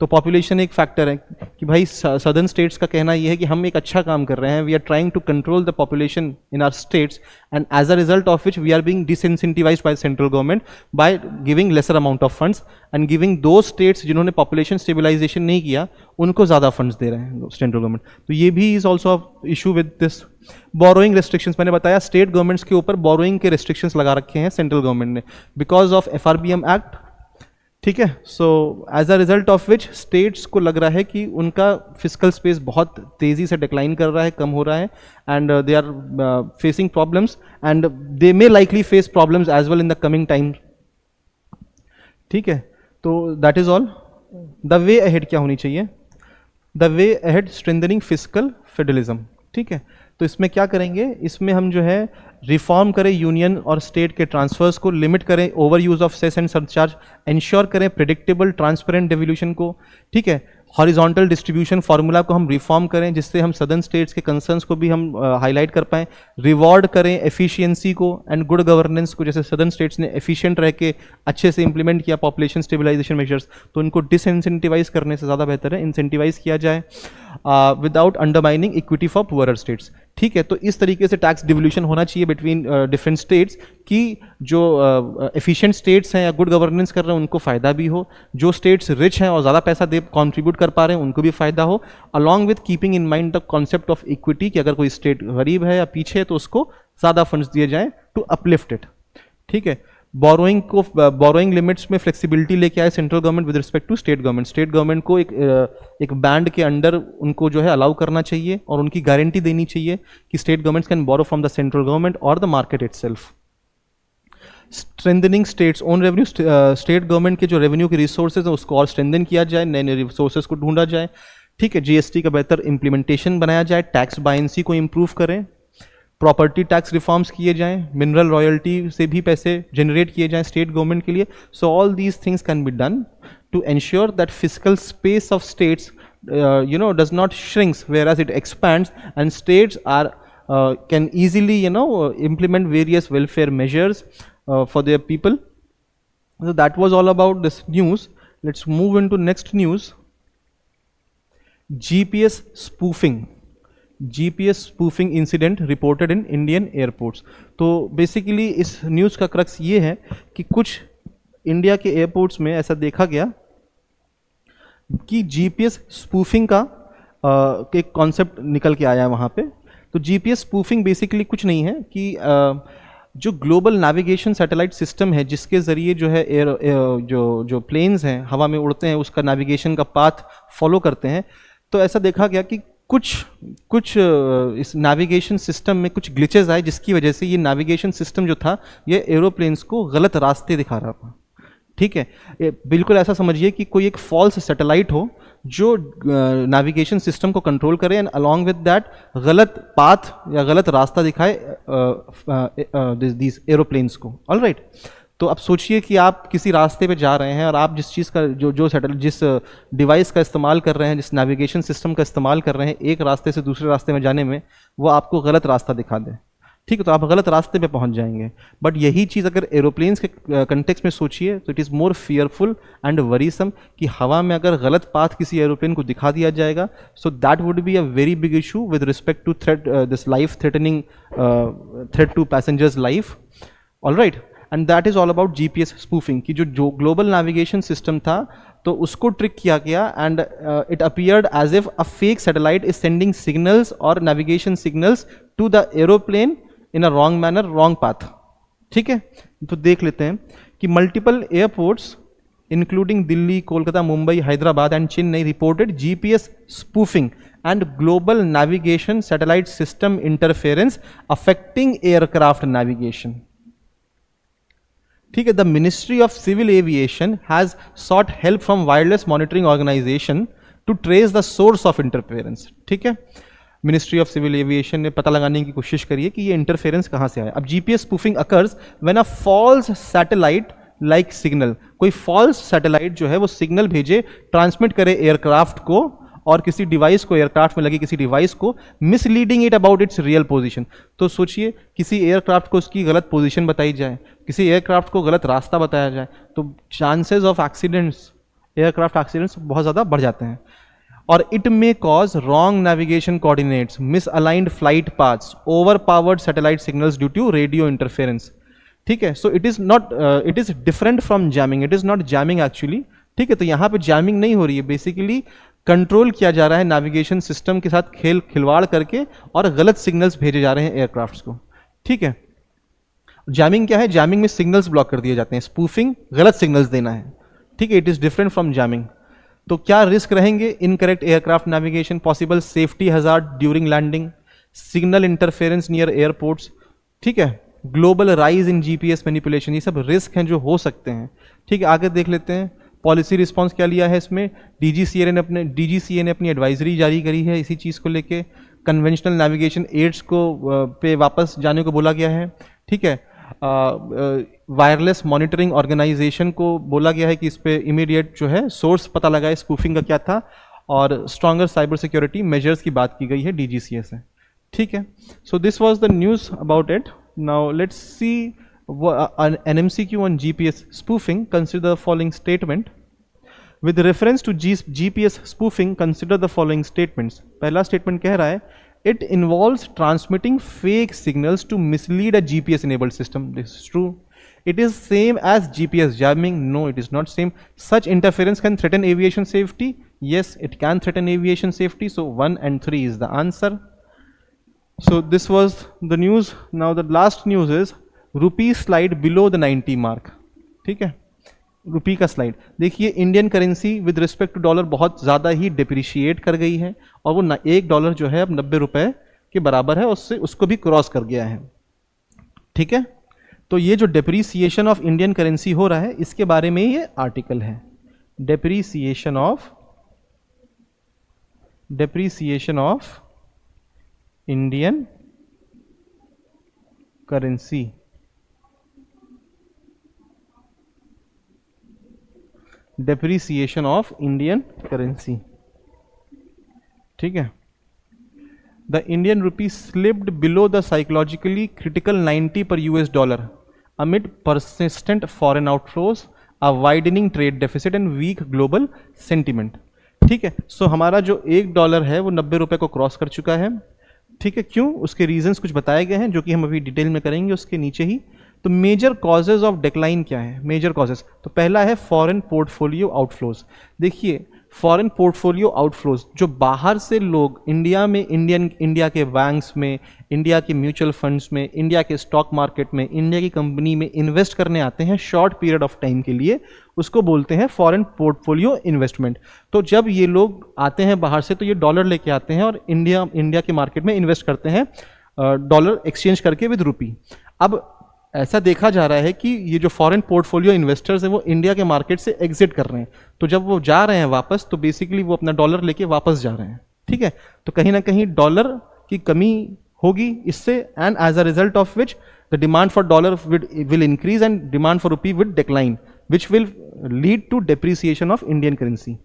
तो पॉपुलेशन एक फैक्टर है कि भाई सदर्न स्टेट्स का कहना ये है कि हम एक अच्छा काम कर रहे हैं, we are trying to control the population in our states and as a result of which we are being disincentivised by central government by giving lesser amount of funds and giving those states जिन्होंने population stabilisation नहीं किया उनको ज़्यादा funds दे रहे हैं central government. तो ये भी is also issue with this. Borrowing restrictions, मैंने बताया स्टेट गवर्नमेंट्स के ऊपर बोरोइंग के रेस्ट्रिक्शंस लगा रखे हैं सेंट्रल गवर्नमेंट ने बिकॉज ऑफ FRBM एक्ट। ठीक है, so as a result of which states को लग रहा है कि उनका फिजिकल स्पेस बहुत तेज़ी से डिक्लाइन कर रहा है, कम हो रहा है and they are facing problems and they may likely face problems as well in the coming time. ठीक है, तो that is all. The way ahead क्या होनी चाहिए, the way ahead strengthening physical federalism. ठीक है, तो इसमें क्या करेंगे, इसमें हम जो है रिफॉर्म करें यूनियन और स्टेट के ट्रांसफर्स को, लिमिट करें over use of cess and surcharge, ensure करें प्रिडिक्टेबल ट्रांसपेरेंट डिवोल्यूशन को। ठीक है, हॉरिजॉन्टल डिस्ट्रीब्यूशन फार्मूला को हम रिफॉर्म करें जिससे हम सदर्न स्टेट्स के कंसर्न्स को भी हम हाईलाइट कर पाएँ, रिवॉर्ड करें एफिशिएंसी को एंड गुड गवर्नेंस को, जैसे सदर्न स्टेट्स ने एफिशिएंट रह के अच्छे से इंप्लीमेंट किया पॉपुलेशन स्टेबलाइजेशन मेजर्स, तो उनको डिसइंसेंटिवाइज करने से ज़्यादा बेहतर है इंसेंटिवाइज किया जाए without undermining equity for poorer states. ठीक है, तो इस तरीके से टैक्स डिवोल्यूशन होना चाहिए बिटवीन डिफरेंट स्टेट्स कि जो एफिशिएंट स्टेट्स हैं या गुड गवर्नेंस कर रहे हैं उनको फ़ायदा भी हो, जो स्टेट्स रिच हैं और ज़्यादा पैसा दे कंट्रीब्यूट कर पा रहे हैं उनको भी फ़ायदा हो, along with keeping in mind the concept of equity कि अगर कोई स्टेट गरीब है या पीछे है तो उसको ज़्यादा फंड्स दिए जाएँ टू अपलिफ्ट इट। ठीक है, बोरोइंग लिमिट्स में फ्लेक्सिबिलिटी लेके आए central government with respect to state government. State government को एक बैंड के अंडर उनको जो है अलाउ करना चाहिए और उनकी गारंटी देनी चाहिए कि state governments can borrow from the central government और the market itself. Strengthening states own revenue, state government के जो रेवेन्यू के रिसोर्सेज हैं उसको और स्ट्रेंथन किया जाए, नए नए रिसोर्सेज को ढूंढा जाए। ठीक है, जीएसटी का बेहतर इंप्लीमेंटेशन बनाया जाए, टैक्स बायंसी को इम्प्रूव करें, प्रॉपर्टी टैक्स रिफॉर्म्स किए जाएं, मिनरल रॉयल्टी से भी पैसे जनरेट किए जाएं स्टेट गवर्नमेंट के लिए। So all these things can be done to ensure that physical space of states does not shrinks whereas it expands and states are can easily implement various welfare measures for their people. So that was all about this news. Let's move into next news. GPS spoofing incident reported in Indian airports. तो basically इस news का crux ये है कि कुछ India के airports में ऐसा देखा गया कि जीपीएस स्पूफिंग का एक कॉन्सेप्ट निकल के आया है वहाँ पे। तो जीपीएस स्पूफिंग बेसिकली कुछ नहीं है कि जो ग्लोबल नेविगेशन सैटेलाइट सिस्टम है जिसके ज़रिए जो है जो प्लेन्स हैं हवा में उड़ते हैं उसका नेविगेशन का पाथ फॉलो करते हैं। तो ऐसा देखा गया कि कुछ इस नेविगेशन सिस्टम में कुछ ग्लिचेस आए जिसकी वजह से ये नेविगेशन सिस्टम जो था ये एरोप्लेन्स को गलत रास्ते दिखा रहा था। ठीक है, बिल्कुल ऐसा समझिए कि कोई एक फॉल्स सैटेलाइट हो जो नेविगेशन सिस्टम को कंट्रोल करे एंड अलॉन्ग विद दैट गलत पाथ या गलत रास्ता दिखाए दिस एरोप्लेन्स को। ऑलराइट, तो अब सोचिए कि आप किसी रास्ते पे जा रहे हैं और आप जिस चीज़ का जिस डिवाइस का इस्तेमाल कर रहे हैं, जिस नेविगेशन सिस्टम का इस्तेमाल कर रहे हैं एक रास्ते से दूसरे रास्ते में जाने में, वो आपको गलत रास्ता दिखा दे। ठीक है, तो आप गलत रास्ते पे पहुंच जाएंगे। बट यही चीज़ अगर एरोप्लेन्स के कंटेक्स्ट में सोचिए तो it is more fearful and worrisome कि हवा में अगर गलत पाथ किसी एरोप्लेन को दिखा दिया जाएगा, so that would be a very big issue with respect to this life threatening threat to passengers life. Alright, and that is all about GPS spoofing कि जो ग्लोबल नेविगेशन सिस्टम था तो उसको ट्रिक किया गया and it appeared as if a fake satellite is sending signals और navigation signals to the aeroplane in a wrong manner, wrong path. ठीक है, तो देख लेते हैं कि multiple airports including Delhi, Kolkata, Mumbai, Hyderabad and Chennai reported GPS spoofing and global navigation satellite system interference affecting aircraft navigation. ठीक है, the Ministry of Civil Aviation has sought help from wireless monitoring organization to trace the source of interference. ठीक है, ministry of civil aviation ने पता लगाने की कोशिश करी है कि ये इंटरफेरेंस कहाँ से आया। अब GPS spoofing occurs when a false satellite like signal, कोई फॉल्स सैटेलाइट जो है वो सिग्नल भेजे, ट्रांसमिट करे एयरक्राफ्ट को और किसी डिवाइस को, एयरक्राफ्ट में लगे किसी डिवाइस को, misleading it about it's real position. तो सोचिए किसी एयरक्राफ्ट को उसकी गलत पोजीशन बताई जाए, किसी एयरक्राफ्ट को गलत रास्ता बताया जाए, तो chances of accidents, aircraft accidents बहुत ज़्यादा बढ़ जाते हैं। और it may cause wrong navigation coordinates, misaligned flight paths, over powered satellite signals due to radio interference. ठीक है, so it is different from jamming, it is not jamming actually. ठीक है, तो यहाँ पे जैमिंग नहीं हो रही है, बेसिकली कंट्रोल किया जा रहा है नेविगेशन सिस्टम के साथ खिलवाड़ करके और गलत सिग्नल्स भेजे जा रहे हैं एयरक्राफ्ट्स को। ठीक है, जैमिंग क्या है? जैमिंग में सिग्नल्स ब्लॉक कर दिए जाते हैं, स्पूफिंग गलत सिग्नल्स देना है। ठीक है, it is different from jamming. तो क्या रिस्क रहेंगे? Incorrect aircraft navigation, possible safety hazard during landing, signal interference near airports. ठीक है, global rise in GPS manipulation, ये सब रिस्क हैं जो हो सकते हैं। ठीक है, आगे देख लेते हैं पॉलिसी रिस्पांस क्या लिया है इसमें। डीजीसीए ने अपनी एडवाइजरी जारी करी है इसी चीज़ को लेके। कन्वेंशनल नेविगेशन एड्स को पे वापस जाने को बोला गया है। ठीक है, वायरलेस मॉनिटरिंग ऑर्गेनाइजेशन को बोला गया है कि इस पे इमीडिएट जो है सोर्स पता लगाए स्पूफिंग का क्या था। और स्ट्रॉन्गर साइबर सिक्योरिटी मेजर्स की बात की गई है DGCA से, ठीक है। So this was the news about it. Now let's see an MCQ on GPS spoofing. Consider the following statement. With reference to GPS spoofing, consider the following statements. पहला statement कह रहा है it involves transmitting fake signals to mislead a GPS enabled system. This is true. It is same as GPS jamming. No, it is not same. Such interference can threaten aviation safety. Yes, it can threaten aviation safety. So 1 and 3 is the answer. So this was the news. Now the last news is rupee slide below the 90 mark. ठीक है, रुपी का slide देखिए। Indian currency with respect to dollar बहुत ज़्यादा ही depreciate कर गई है और वो $1 जो है अब 90 रुपए के बराबर है, उससे उसको भी क्रॉस कर गया है, ठीक है। तो ये जो डिप्रिसिएशन ऑफ इंडियन करेंसी हो रहा है, इसके बारे में ये आर्टिकल है। Depreciation of Indian currency, depreciation of Indian currency, ठीक है। The Indian rupee slipped below the psychologically critical 90 per US dollar amid persistent foreign outflows, a widening trade deficit and weak global sentiment, ठीक है। सो हमारा जो $1 है वो 90 रुपए को क्रॉस कर चुका है, ठीक है। क्यों, उसके रीजंस कुछ बताए गए हैं जो कि हम अभी डिटेल में करेंगे उसके नीचे ही। तो मेजर कॉजेज ऑफ डिक्लाइन क्या है, मेजर कॉजेज, तो पहला है फॉरेन पोर्टफोलियो आउटफ्लोज। देखिए फॉरेन पोर्टफोलियो आउटफ्लोज, जो बाहर से लोग इंडिया में, इंडिया के बैंक्स में, इंडिया के म्यूचुअल फंड्स में, इंडिया के स्टॉक मार्केट में, इंडिया की कंपनी में इन्वेस्ट करने आते हैं शॉर्ट पीरियड ऑफ टाइम के लिए, उसको बोलते हैं फॉरेन पोर्टफोलियो इन्वेस्टमेंट। तो जब ये लोग आते हैं बाहर से तो ये डॉलर लेके आते हैं और इंडिया के मार्केट में इन्वेस्ट करते हैं डॉलर एक्सचेंज करके विद रुपी। अब ऐसा देखा जा रहा है कि ये जो फॉरेन पोर्टफोलियो इन्वेस्टर्स हैं वो इंडिया के मार्केट से एग्जिट कर रहे हैं, तो जब वो जा रहे हैं वापस तो बेसिकली वो अपना डॉलर लेके वापस जा रहे हैं, ठीक है। तो कहीं ना कहीं डॉलर की कमी होगी इससे, and as a result of which the demand for dollar will increase and demand for rupee will decline, which will lead to depreciation of Indian currency.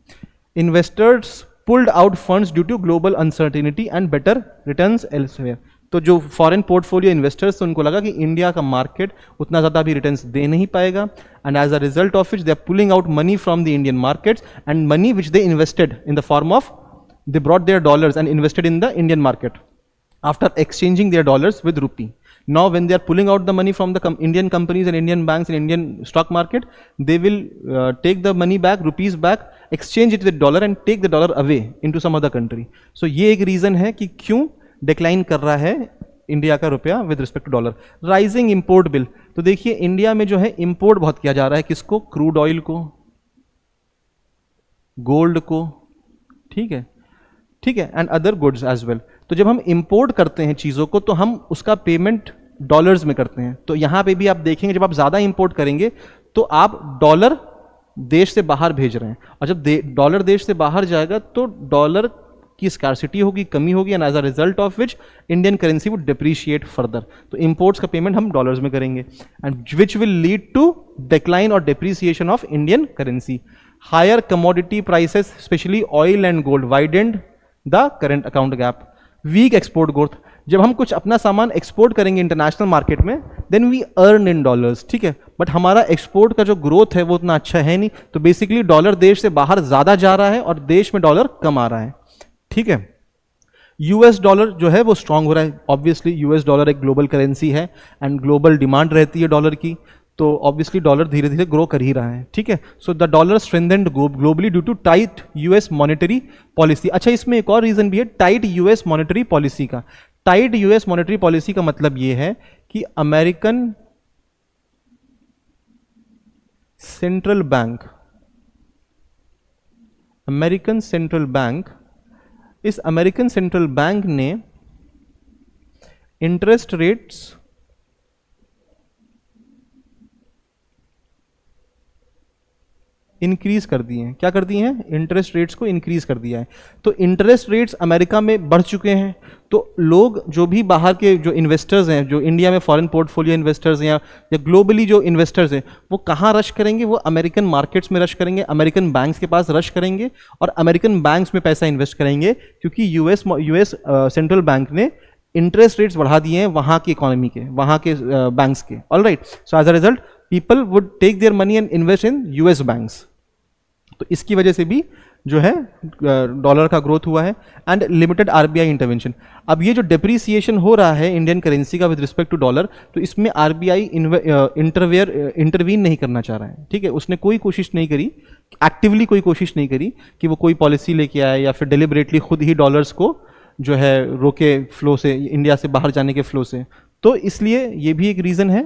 Investors pulled out funds due to global uncertainty and better returns elsewhere. तो जो foreign portfolio investors उनको लगा कि India का market उतना ज़्यादा भी returns दे नहीं पाएगा, and as a result of which they are pulling out money from the Indian markets and money which they invested in the form of, they brought their dollars and invested in the Indian market after exchanging their dollars with rupee. Now when they are pulling out the money from the Indian companies and Indian banks and Indian stock market, they will take the money back, rupees back, exchange it with dollar and take the dollar away into some other country. So ये एक reason है कि क्यों decline कर रहा है India का रुपया with respect to dollar. Rising import bill, तो देखिए इंडिया में जो है इंपोर्ट बहुत किया जा रहा है, किसको, क्रूड ऑयल को, गोल्ड को, ठीक है, ठीक है, and other goods as well. तो जब हम इंपोर्ट करते हैं चीज़ों को तो हम उसका पेमेंट डॉलर्स में करते हैं. तो यहाँ पे भी आप देखेंगे जब आप ज़्यादा इंपोर्ट करेंगे तो आप डॉलर देश से बाहर भेज रहे हैं, और जब डॉलर देश से बाहर जाएगा तो डॉलर की स्कार्सिटी होगी, कमी होगी, and as a result of which Indian currency would depreciate further. तो इंपोर्ट्स का पेमेंट हम डॉलर्स में करेंगे, and which will lead to decline और depreciation of Indian currency. Higher commodity prices specially oil and gold widened the current account gap. Weak export growth, जब हम कुछ अपना सामान एक्सपोर्ट करेंगे इंटरनेशनल मार्केट में then we earn in dollars, ठीक है, बट हमारा एक्सपोर्ट का जो ग्रोथ है वो उतना अच्छा है नहीं, तो बेसिकली डॉलर देश से बाहर ज्यादा जा रहा है और देश में डॉलर कम आ रहा है, ठीक है. यूएस डॉलर जो है वो स्ट्रांग हो रहा है. ऑब्वियसली यूएस डॉलर एक ग्लोबल करेंसी है एंड ग्लोबल डिमांड रहती है डॉलर की, तो ऑब्वियसली डॉलर धीरे धीरे ग्रो कर ही रहा है, ठीक है. So the dollar strengthened globally due to tight US monetary policy. अच्छा, इसमें एक और रीजन भी है टाइट यूएस मॉनेटरी पॉलिसी का. टाइट यूएस मॉनेटरी पॉलिसी का मतलब ये है कि अमेरिकन सेंट्रल बैंक, इस अमेरिकन सेंट्रल बैंक ने इंटरेस्ट रेट्स इंक्रीज कर दिए हैं। क्या कर दिए हैं? इंटरेस्ट रेट्स को इंक्रीज कर दिया है। तो इंटरेस्ट रेट्स अमेरिका में बढ़ चुके हैं, तो लोग जो भी बाहर के जो इन्वेस्टर्स हैं, जो इंडिया में फॉरेन पोर्टफोलियो इन्वेस्टर्स हैं या ग्लोबली जो इन्वेस्टर्स हैं, वो कहाँ रश करेंगे? वो अमेरिकन मार्केट्स में रश करेंगे, अमेरिकन बैंक्स के पास रश करेंगे और अमेरिकन बैंक्स में पैसा इन्वेस्ट करेंगे, क्योंकि यूएस सेंट्रल बैंक ने इंटरेस्ट रेट्स बढ़ा दिए हैं वहाँ की इकोनॉमी के, वहाँ के बैंक्स के। All right, so as a result people would take their money and invest in US banks. तो इसकी वजह से भी जो है डॉलर का ग्रोथ हुआ है एंड लिमिटेड आरबीआई इंटरवेंशन। अब ये जो डेप्रीसिएशन हो रहा है इंडियन करेंसी का विद रिस्पेक्ट टू डॉलर, तो इसमें आरबीआई इंटरवीन नहीं करना चाह रहा है। ठीक है, उसने कोई कोशिश नहीं करी, एक्टिवली कोई कोशिश नहीं करी कि वो कोई पॉलिसी लेके आए या फिर डेलिबरेटली खुद ही डॉलर्स को जो है रोके फ्लो से, इंडिया से बाहर जाने के फ्लो से। तो इसलिए ये भी एक रीज़न है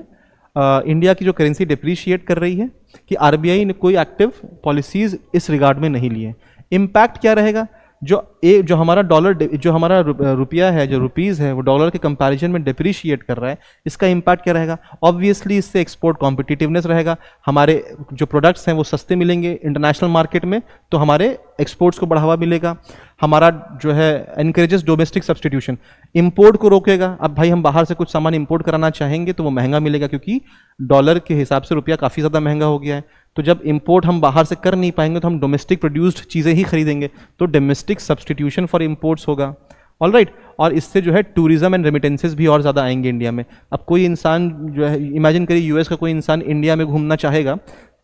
इंडिया की जो करेंसी डिप्रिशिएट कर रही है कि आरबीआई ने कोई एक्टिव पॉलिसीज इस रिगार्ड में नहीं लिए। इम्पैक्ट क्या रहेगा? जो हमारा डॉलर, जो हमारा रुपया है, जो रुपीज़ है, वो डॉलर के कंपैरिजन में डिप्रिशिएट कर रहा है, इसका इम्पैक्ट क्या रहेगा? ऑब्वियसली इससे एक्सपोर्ट कॉम्पिटिटिवनेस रहेगा, हमारे जो प्रोडक्ट्स हैं वो सस्ते मिलेंगे इंटरनेशनल मार्केट में, तो हमारे एक्सपोर्ट्स को बढ़ावा मिलेगा। हमारा जो है एनकरेजेस डोमेस्टिक सब्सटीट्यूशन, इंपोर्ट को रोकेगा। अब भाई हम बाहर से कुछ सामान इंपोर्ट कराना चाहेंगे तो वो महंगा मिलेगा, क्योंकि डॉलर के हिसाब से रुपया काफ़ी ज़्यादा महंगा हो गया है। तो जब इंपोर्ट हम बाहर से कर नहीं पाएंगे तो हम डोमेस्टिक प्रोड्यूस्ड चीज़ें ही खरीदेंगे, तो डोमेस्टिक सब्सटीट्यूशन फॉर इंपोर्ट्स होगा। ऑल राइट, और इससे जो है टूरिज्म एंड रेमिटेंसेस भी और ज़्यादा आएंगे इंडिया में। अब कोई इंसान जो है, इमेजिन करिए यूएस का कोई इंसान इंडिया में घूमना चाहेगा,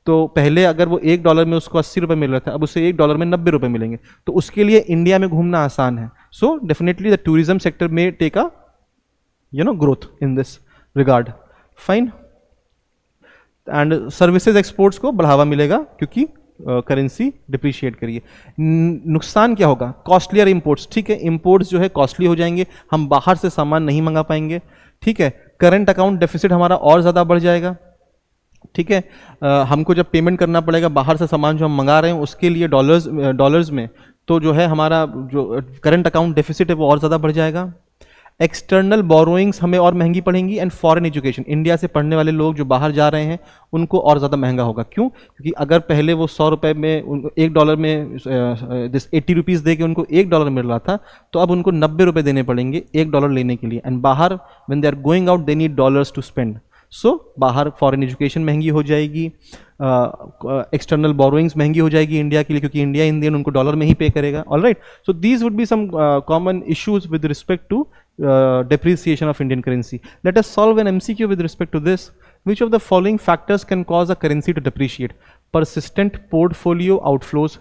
तो पहले अगर वो $1 में उसको 80 रुपये मिल रहा था, अब उसे $1 में 90 रुपये मिलेंगे, तो उसके लिए इंडिया में घूमना आसान है। So definitely the tourism sector में take a growth in this regard. Fine, and services exports को बढ़ावा मिलेगा क्योंकि करेंसी डिप्रिशिएट करिए। नुकसान क्या होगा? Costlier imports. ठीक है, इंपोर्ट्स जो है कॉस्टली हो जाएंगे, हम बाहर से सामान नहीं मंगा पाएंगे। ठीक है, करंट अकाउंट डेफिसिट हमारा और ज़्यादा बढ़ जाएगा। ठीक है, हमको जब पेमेंट करना पड़ेगा बाहर से सामान जो हम मंगा रहे हैं उसके लिए डॉलर्स में, तो जो है हमारा जो करंट अकाउंट डेफिसिट है वो और ज़्यादा बढ़ जाएगा। एक्सटर्नल बोरोइंग्स हमें और महंगी पड़ेंगी एंड फॉरेन एजुकेशन, इंडिया से पढ़ने वाले लोग जो बाहर जा रहे हैं उनको और ज़्यादा महंगा होगा। क्यों? क्योंकि अगर पहले वो $100 में, $1 में 80 रुपीज़ दे के उनको $1 मिल रहा था, तो अब उनको 90 रुपये देने पड़ेंगे $1 लेने के लिए। एंड बाहर when they are going out they need dollars to spend. So बाहर फॉरेन एजुकेशन महंगी हो जाएगी, एक्सटर्नल बोरोइंग्स महंगी हो जाएगी इंडिया के लिए, क्योंकि इंडिया इन दिन उनको डॉलर में ही पे करेगा। All right, so these would be some common issues with respect to depreciation of Indian currency. Let us solve an MCQ with respect to this. Which of the following factors can cause a currency to depreciate? Persistent portfolio outflows.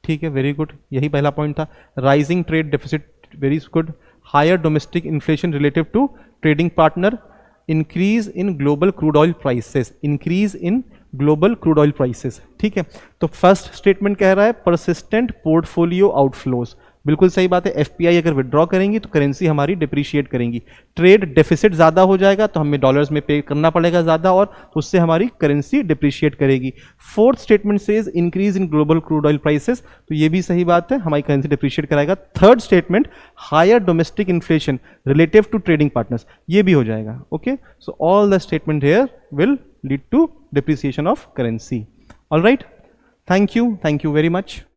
ठीक है, very good, यही पहला point था। Rising trade deficit, very good. Higher domestic inflation relative to trading partner. Increase in global crude oil prices, increase in global crude oil prices. ठीक है, तो first statement कह रहा है परसिस्टेंट पोर्टफोलियो आउटफ्लोज, बिल्कुल सही बात है। एफपीआई अगर विड्रॉ करेंगी तो करेंसी हमारी डिप्रिशिएट करेंगी। ट्रेड डेफिसिट ज़्यादा हो जाएगा तो हमें डॉलर्स में पे करना पड़ेगा ज़्यादा, और उससे हमारी करेंसी डिप्रिशिएट करेगी। Fourth statement says increase in global crude oil prices, तो ये भी सही बात है, हमारी करेंसी डिप्रिशिएट कराएगा। Third statement higher domestic inflation relative to trading partners, ये भी हो जाएगा। Okay, so all the statement here will lead to depreciation of currency. All right, thank you very much.